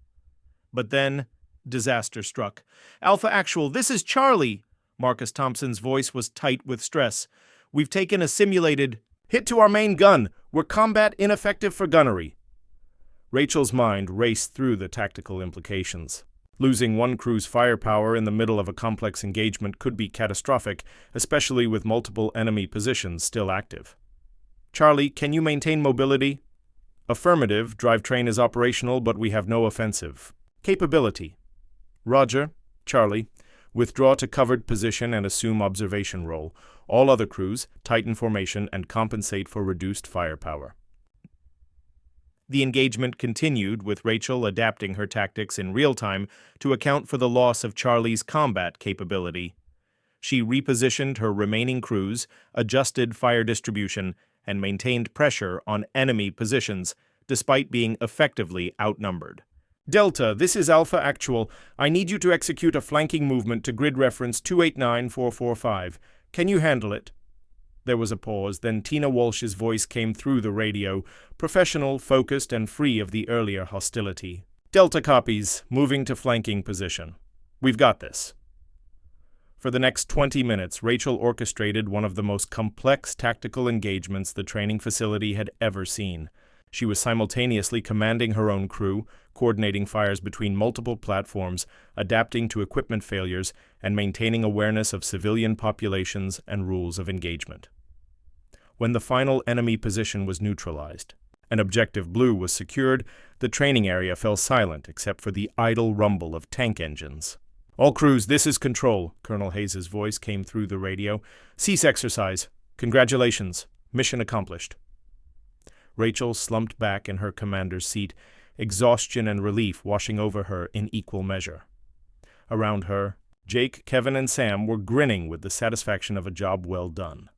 But then, disaster struck. Alpha Actual, this is Charlie! Marcus Thompson's voice was tight with stress. We've taken a simulated hit to our main gun. We're combat ineffective for gunnery. Rachel's mind raced through the tactical implications. Losing one crew's firepower in the middle of a complex engagement could be catastrophic, especially with multiple enemy positions still active. Charlie, can you maintain mobility? Affirmative, drivetrain is operational, but we have no offensive capability. Roger. Charlie, withdraw to covered position and assume observation role. All other crews, tighten formation and compensate for reduced firepower. The engagement continued, with Rachel adapting her tactics in real time to account for the loss of Charlie's combat capability. She repositioned her remaining crews, adjusted fire distribution, and maintained pressure on enemy positions, despite being effectively outnumbered. Delta, this is Alpha Actual. I need you to execute a flanking movement to grid reference 289445. Can you handle it? There was a pause, then Tina Walsh's voice came through the radio, professional, focused, and free of the earlier hostility. Delta copies, moving to flanking position. We've got this. For the next 20 minutes, Rachel orchestrated one of the most complex tactical engagements the training facility had ever seen. She was simultaneously commanding her own crew, coordinating fires between multiple platforms, adapting to equipment failures, and maintaining awareness of civilian populations and rules of engagement. When the final enemy position was neutralized, and Objective Blue was secured, the training area fell silent except for the idle rumble of tank engines. All crews, this is Control, Colonel Hayes' voice came through the radio. Cease exercise. Congratulations. Mission accomplished. Rachel slumped back in her commander's seat, exhaustion and relief washing over her in equal measure. Around her, Jake, Kevin, and Sam were grinning with the satisfaction of a job well done.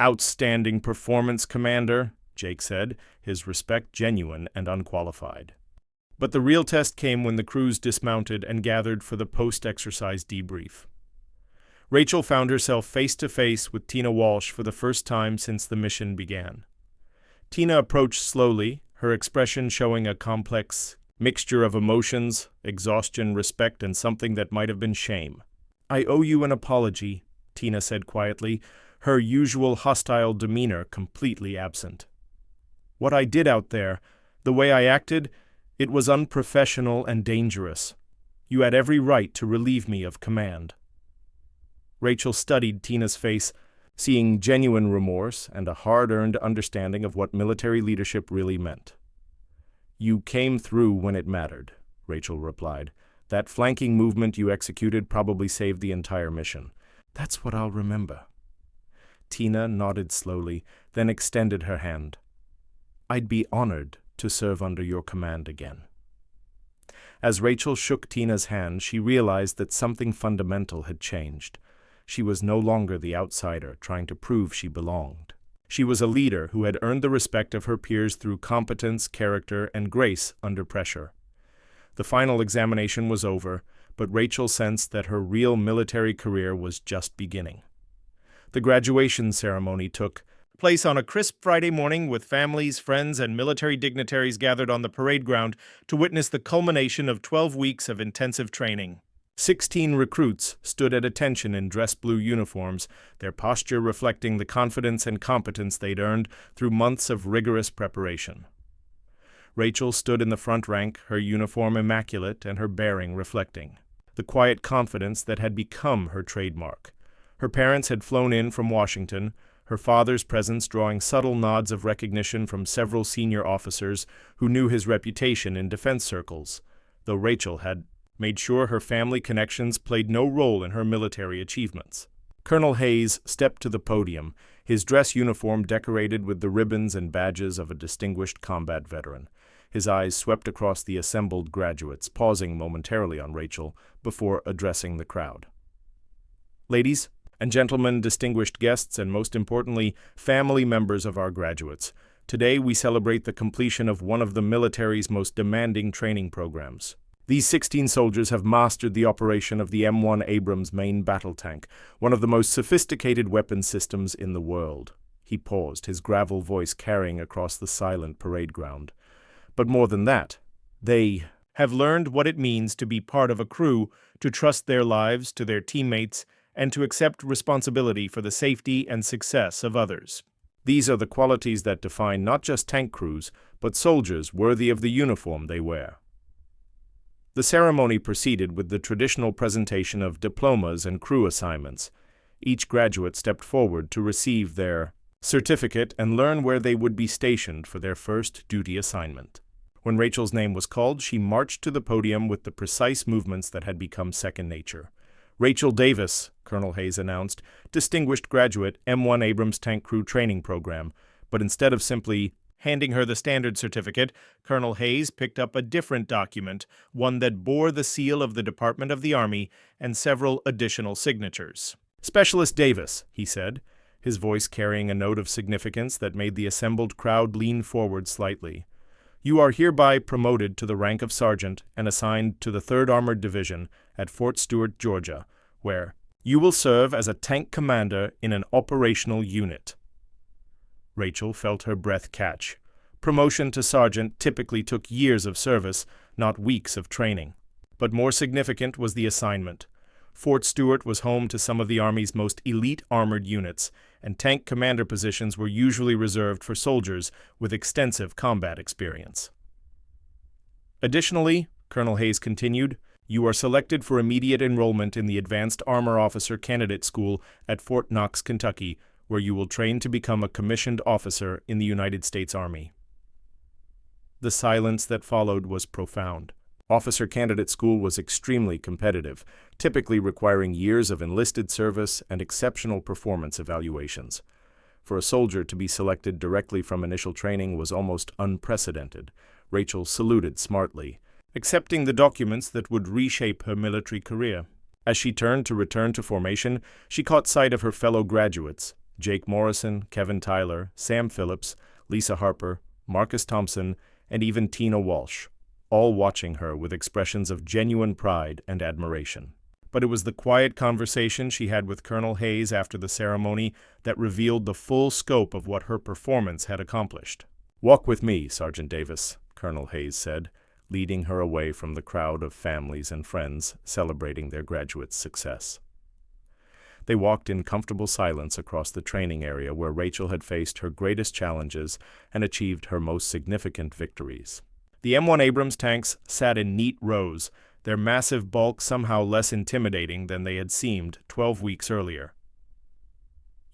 Outstanding performance, Commander, Jake said, his respect genuine and unqualified. But the real test came when the crews dismounted and gathered for the post-exercise debrief. Rachel found herself face-to-face with Tina Walsh for the first time since the mission began. Tina approached slowly, her expression showing a complex mixture of emotions, exhaustion, respect, and something that might have been shame. I owe you an apology, Tina said quietly, her usual hostile demeanor completely absent. What I did out there, the way I acted, it was unprofessional and dangerous. You had every right to relieve me of command. Rachel studied Tina's face, seeing genuine remorse and a hard-earned understanding of what military leadership really meant. You came through when it mattered, Rachel replied. That flanking movement you executed probably saved the entire mission. That's what I'll remember. Tina nodded slowly, then extended her hand. I'd be honored to serve under your command again. As Rachel shook Tina's hand, she realized that something fundamental had changed. She was no longer the outsider trying to prove she belonged. She was a leader who had earned the respect of her peers through competence, character, and grace under pressure. The final examination was over, but Rachel sensed that her real military career was just beginning. The graduation ceremony took place on a crisp Friday morning with families, friends, and military dignitaries gathered on the parade ground to witness the culmination of 12 weeks of intensive training. 16 recruits stood at attention in dress blue uniforms, their posture reflecting the confidence and competence they'd earned through months of rigorous preparation. Rachel stood in the front rank, her uniform immaculate and her bearing reflecting the quiet confidence that had become her trademark. Her parents had flown in from Washington, her father's presence drawing subtle nods of recognition from several senior officers who knew his reputation in defense circles, though Rachel had made sure her family connections played no role in her military achievements. Colonel Hayes stepped to the podium, his dress uniform decorated with the ribbons and badges of a distinguished combat veteran. His eyes swept across the assembled graduates, pausing momentarily on Rachel before addressing the crowd. Ladies and gentlemen, distinguished guests, and most importantly, family members of our graduates, today we celebrate the completion of one of the military's most demanding training programs. These 16 soldiers have mastered the operation of the M1 Abrams main battle tank, one of the most sophisticated weapon systems in the world. He paused, his gravel voice carrying across the silent parade ground. But more than that, they have learned what it means to be part of a crew, to trust their lives to their teammates, and to accept responsibility for the safety and success of others. These are the qualities that define not just tank crews, but soldiers worthy of the uniform they wear. The ceremony proceeded with the traditional presentation of diplomas and crew assignments. Each graduate stepped forward to receive their certificate and learn where they would be stationed for their first duty assignment. When Rachel's name was called, she marched to the podium with the precise movements that had become second nature. Rachel Davis, Colonel Hayes announced, distinguished graduate M1 Abrams Tank Crew Training Program, but instead of simply Handing her the standard certificate, Colonel Hayes picked up a different document, one that bore the seal of the Department of the Army and several additional signatures. "Specialist Davis," he said, his voice carrying a note of significance that made the assembled crowd lean forward slightly. "You are hereby promoted to the rank of sergeant and assigned to the 3rd Armored Division at Fort Stewart, Georgia, where you will serve as a tank commander in an operational unit." Rachel felt her breath catch. Promotion to sergeant typically took years of service, not weeks of training. But more significant was the assignment. Fort Stewart was home to some of the Army's most elite armored units, and tank commander positions were usually reserved for soldiers with extensive combat experience. Additionally, Colonel Hayes continued, you are selected for immediate enrollment in the Advanced Armor Officer Candidate School at Fort Knox, Kentucky, where you will train to become a commissioned officer in the United States Army. The silence that followed was profound. Officer Candidate School was extremely competitive, typically requiring years of enlisted service and exceptional performance evaluations. For a soldier to be selected directly from initial training was almost unprecedented. Rachel saluted smartly, accepting the documents that would reshape her military career. As she turned to return to formation, she caught sight of her fellow graduates, Jake Morrison, Kevin Tyler, Sam Phillips, Lisa Harper, Marcus Thompson, and even Tina Walsh, all watching her with expressions of genuine pride and admiration. But it was the quiet conversation she had with Colonel Hayes after the ceremony that revealed the full scope of what her performance had accomplished. "Walk with me, Sergeant Davis," Colonel Hayes said, leading her away from the crowd of families and friends celebrating their graduate's success. They walked in comfortable silence across the training area where Rachel had faced her greatest challenges and achieved her most significant victories. The M1 Abrams tanks sat in neat rows, their massive bulk somehow less intimidating than they had seemed 12 weeks earlier.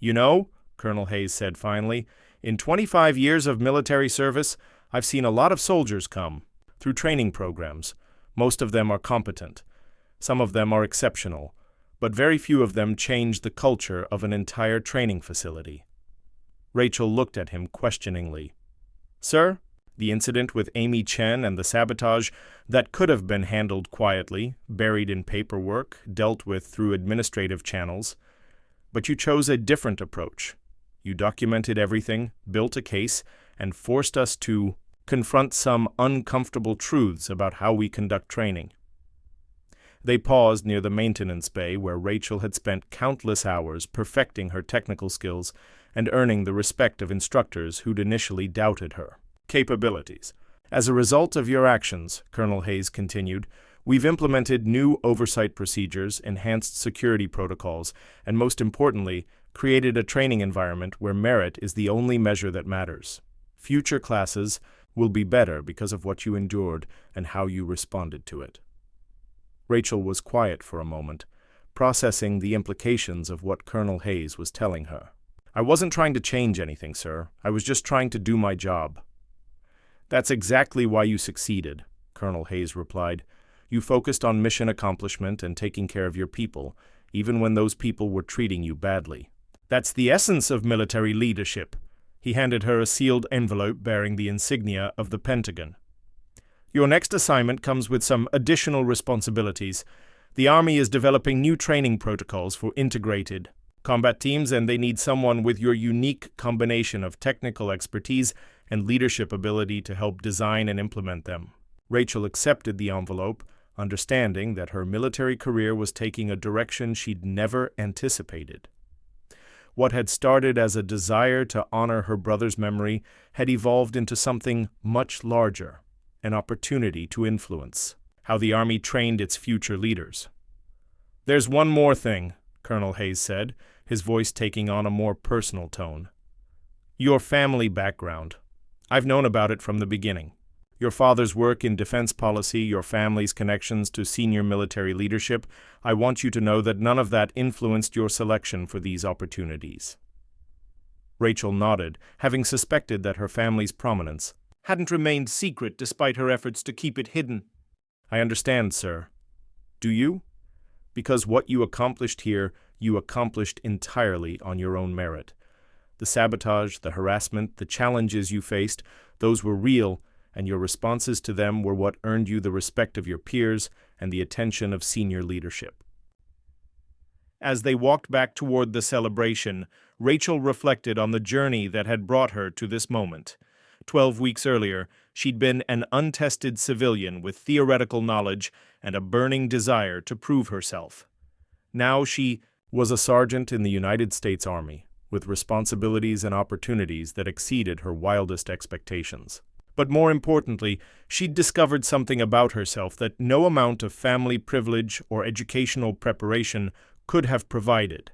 "You know," Colonel Hayes said finally, "in 25 years of military service, I've seen a lot of soldiers come through training programs. Most of them are competent. Some of them are exceptional, but very few of them change the culture of an entire training facility." Rachel looked at him questioningly. "Sir? The incident with Amy Chen and the sabotage, that could have been handled quietly, buried in paperwork, dealt with through administrative channels. But you chose a different approach. You documented everything, built a case, and forced us to confront some uncomfortable truths about how we conduct training." They paused near the maintenance bay where Rachel had spent countless hours perfecting her technical skills and earning the respect of instructors who'd initially doubted her capabilities. "As a result of your actions," Colonel Hayes continued, "we've implemented new oversight procedures, enhanced security protocols, and most importantly, created a training environment where merit is the only measure that matters. Future classes will be better because of what you endured and how you responded to it." Rachel was quiet for a moment, processing the implications of what Colonel Hayes was telling her. "I wasn't trying to change anything, sir. I was just trying to do my job." "That's exactly why you succeeded," Colonel Hayes replied. "You focused on mission accomplishment and taking care of your people, even when those people were treating you badly. That's the essence of military leadership." He handed her a sealed envelope bearing the insignia of the Pentagon. "Your next assignment comes with some additional responsibilities. The Army is developing new training protocols for integrated combat teams, and they need someone with your unique combination of technical expertise and leadership ability to help design and implement them." Rachel accepted the envelope, understanding that her military career was taking a direction she'd never anticipated. What had started as a desire to honor her brother's memory had evolved into something much larger, an opportunity to influence how the Army trained its future leaders. "There's one more thing," Colonel Hayes said, his voice taking on a more personal tone. "Your family background. I've known about it from the beginning. Your father's work in defense policy, your family's connections to senior military leadership. I want you to know that none of that influenced your selection for these opportunities." Rachel nodded, having suspected that her family's prominence hadn't remained secret despite her efforts to keep it hidden. "I understand, sir. Do you? Because what you accomplished here, you accomplished entirely on your own merit. The sabotage, the harassment, the challenges you faced, those were real, and your responses to them were what earned you the respect of your peers and the attention of senior leadership. As they walked back toward the celebration, Rachel reflected on the journey that had brought her to this moment. 12 weeks earlier, she'd been an untested civilian with theoretical knowledge and a burning desire to prove herself. Now she was a sergeant in the United States Army, with responsibilities and opportunities that exceeded her wildest expectations. But more importantly, she'd discovered something about herself that no amount of family privilege or educational preparation could have provided: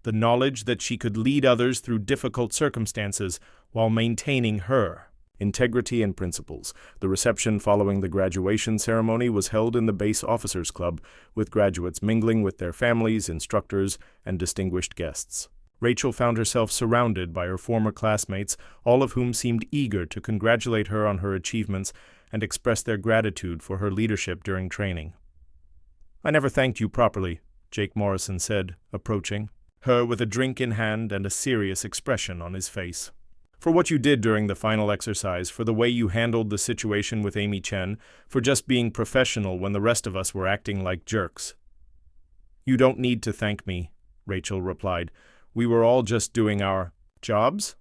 the knowledge that she could lead others through difficult circumstances while maintaining her integrity and principles. The reception following the graduation ceremony was held in the Base Officers Club, with graduates mingling with their families, instructors, and distinguished guests. Rachel found herself surrounded by her former classmates, all of whom seemed eager to congratulate her on her achievements and express their gratitude for her leadership during training. "I never thanked you properly," Jake Morrison said, approaching her with a drink in hand and a serious expression on his face. "For what you did during the final exercise, for the way you handled the situation with Amy Chen, for just being professional when the rest of us were acting like jerks." "You don't need to thank me," Rachel replied. "We were all just doing our jobs."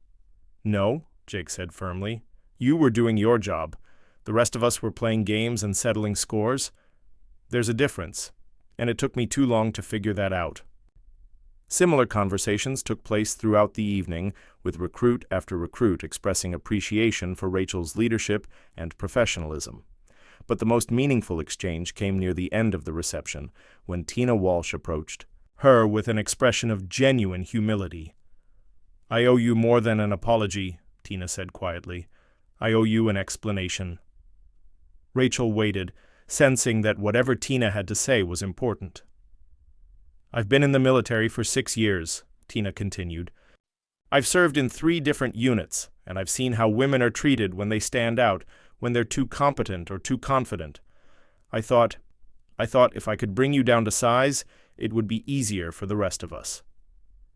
"No," Jake said firmly. "You were doing your job. The rest of us were playing games and settling scores. There's a difference, and it took me too long to figure that out." Similar conversations took place throughout the evening, with recruit after recruit expressing appreciation for Rachel's leadership and professionalism. But the most meaningful exchange came near the end of the reception, when Tina Walsh approached her with an expression of genuine humility. "I owe you more than an apology," Tina said quietly. "I owe you an explanation." Rachel waited, sensing that whatever Tina had to say was important. "I've been in the military for 6 years, Tina continued. "I've served in 3 different units, and I've seen how women are treated when they stand out, when they're too competent or too confident. I thought if I could bring you down to size, it would be easier for the rest of us."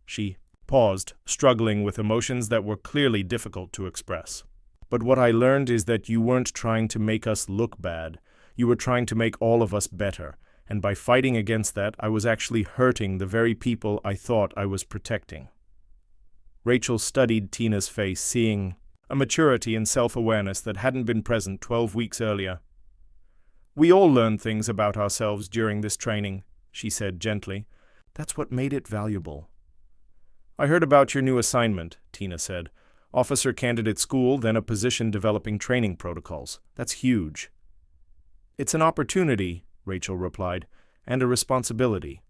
She paused, struggling with emotions that were clearly difficult to express. "But what I learned is that you weren't trying to make us look bad. You were trying to make all of us better. And by fighting against that, I was actually hurting the very people I thought I was protecting." Rachel studied Tina's face, seeing a maturity and self-awareness that hadn't been present 12 weeks earlier. "We all learn things about ourselves during this training," she said gently. "That's what made it valuable." "I heard about your new assignment," Tina said. "Officer candidate school, then a position developing training protocols. That's huge." "It's an opportunity," Rachel replied, "and a responsibility."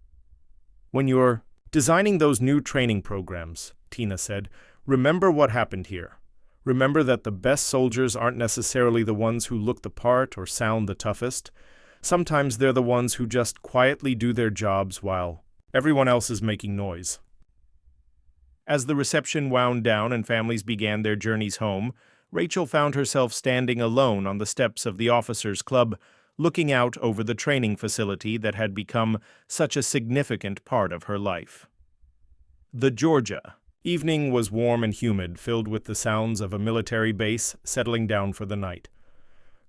"When you're designing those new training programs," Tina said, "remember what happened here. Remember that the best soldiers aren't necessarily the ones who look the part or sound the toughest. Sometimes they're the ones who just quietly do their jobs while everyone else is making noise." As the reception wound down and families began their journeys home, Rachel found herself standing alone on the steps of the Officers Club, looking out over the training facility that had become such a significant part of her life. The Georgia. Evening was warm and humid, filled with the sounds of a military base settling down for the night.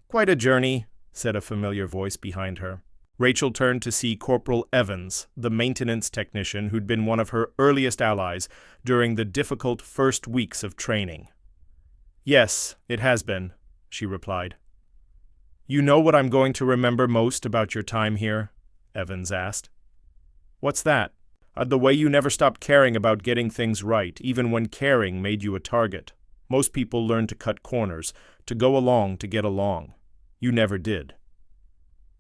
"Quite a journey," said a familiar voice behind her. Rachel turned to see Corporal Evans, the maintenance technician who'd been one of her earliest allies during the difficult first weeks of training. "Yes, it has been," she replied. "You know what I'm going to remember most about your time here?" Evans asked. "What's that?" "The way you never stopped caring about getting things right, even when caring made you a target. Most people learn to cut corners, to go along to get along. You never did."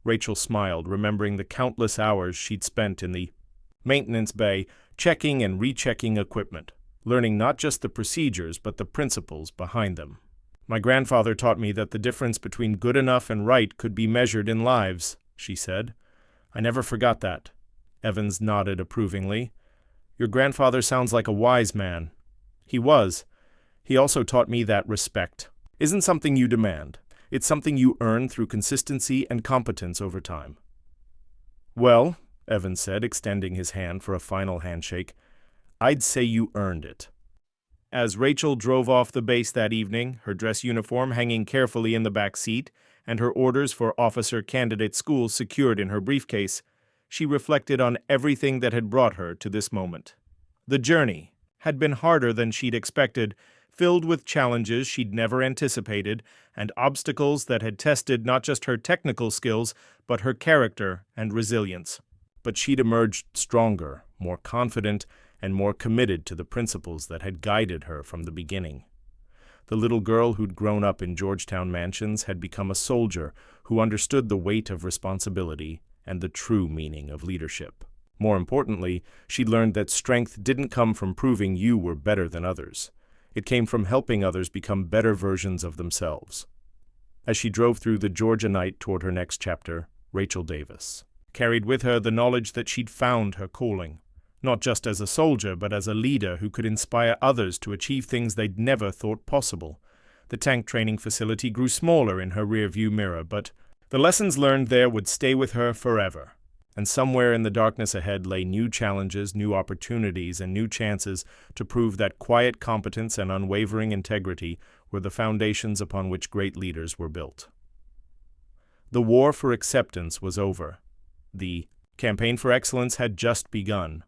Rachel smiled, remembering the countless hours she'd spent in the maintenance bay, checking and rechecking equipment, learning not just the procedures but the principles behind them. "My grandfather taught me that the difference between good enough and right could be measured in lives," she said. "I never forgot that." Evans nodded approvingly. "Your grandfather sounds like a wise man." "He was. He also taught me that respect isn't something you demand. It's something you earn through consistency and competence over time." "Well," Evans said, extending his hand for a final handshake, "I'd say you earned it." As Rachel drove off the base that evening, her dress uniform hanging carefully in the back seat, and her orders for officer candidate school secured in her briefcase, she reflected on everything that had brought her to this moment. The journey had been harder than she'd expected, filled with challenges she'd never anticipated, and obstacles that had tested not just her technical skills, but her character and resilience. But she'd emerged stronger, more confident, and more committed to the principles that had guided her from the beginning. The little girl who'd grown up in Georgetown mansions had become a soldier who understood the weight of responsibility and the true meaning of leadership. More importantly, she learned that strength didn't come from proving you were better than others. It came from helping others become better versions of themselves. As she drove through the Georgia night toward her next chapter, Rachel Davis carried with her the knowledge that she'd found her calling, not just as a soldier, but as a leader who could inspire others to achieve things they'd never thought possible. The tank training facility grew smaller in her rearview mirror, but the lessons learned there would stay with her forever. And somewhere in the darkness ahead lay new challenges, new opportunities, and new chances to prove that quiet competence and unwavering integrity were the foundations upon which great leaders were built. The war for acceptance was over. The campaign for excellence had just begun.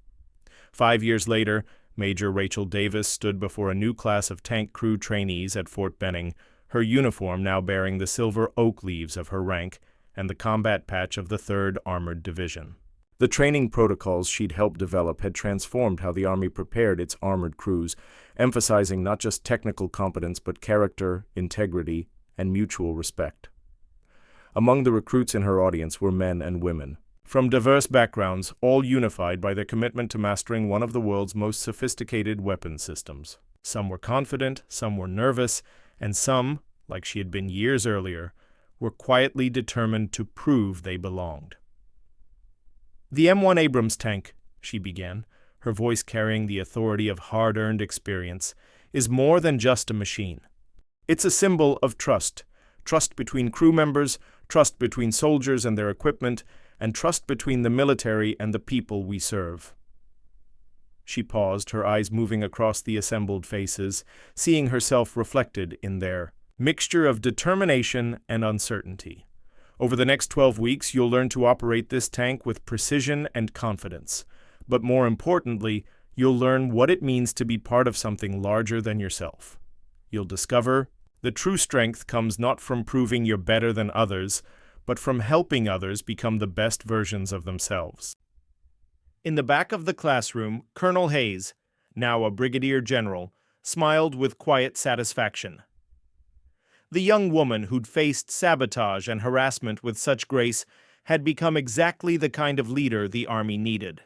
5 years later, Major Rachel Davis stood before a new class of tank crew trainees at Fort Benning, her uniform now bearing the silver oak leaves of her rank and the combat patch of the 3rd Armored Division. The training protocols she'd helped develop had transformed how the Army prepared its armored crews, emphasizing not just technical competence but character, integrity, and mutual respect. Among the recruits in her audience were men and women, from diverse backgrounds, all unified by their commitment to mastering one of the world's most sophisticated weapons systems. Some were confident, some were nervous, and some, like she had been years earlier, were quietly determined to prove they belonged. "The M1 Abrams tank," she began, her voice carrying the authority of hard-earned experience, "is more than just a machine. It's a symbol of trust. Trust between crew members, trust between soldiers and their equipment, and trust between the military and the people we serve." She paused, her eyes moving across the assembled faces, seeing herself reflected in their mixture of determination and uncertainty. "Over the next 12 weeks, you'll learn to operate this tank with precision and confidence. But more importantly, you'll learn what it means to be part of something larger than yourself. You'll discover the true strength comes not from proving you're better than others, but from helping others become the best versions of themselves." In the back of the classroom, Colonel Hayes, now a brigadier general, smiled with quiet satisfaction. The young woman who'd faced sabotage and harassment with such grace had become exactly the kind of leader the Army needed.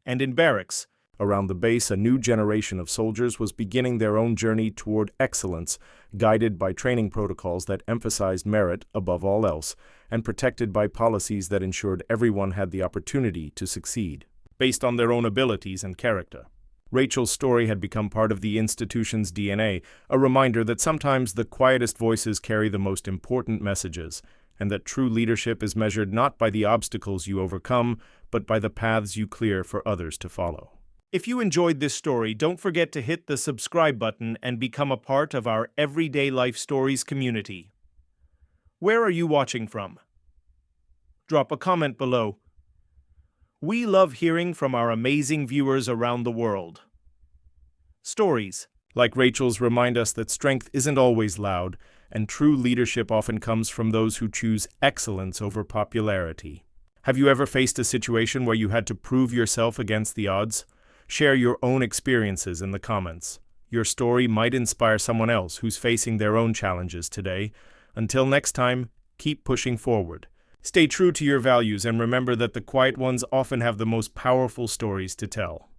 And in barracks, around the base, a new generation of soldiers was beginning their own journey toward excellence, guided by training protocols that emphasized merit above all else, and protected by policies that ensured everyone had the opportunity to succeed, based on their own abilities and character. Rachel's story had become part of the institution's DNA, a reminder that sometimes the quietest voices carry the most important messages, and that true leadership is measured not by the obstacles you overcome, but by the paths you clear for others to follow. If you enjoyed this story, don't forget to hit the subscribe button and become a part of our Everyday Life Stories community. Where are you watching from? Drop a comment below. We love hearing from our amazing viewers around the world. Stories like Rachel's remind us that strength isn't always loud, and true leadership often comes from those who choose excellence over popularity. Have you ever faced a situation where you had to prove yourself against the odds? Share your own experiences in the comments. Your story might inspire someone else who's facing their own challenges today. Until next time, keep pushing forward. Stay true to your values and remember that the quiet ones often have the most powerful stories to tell.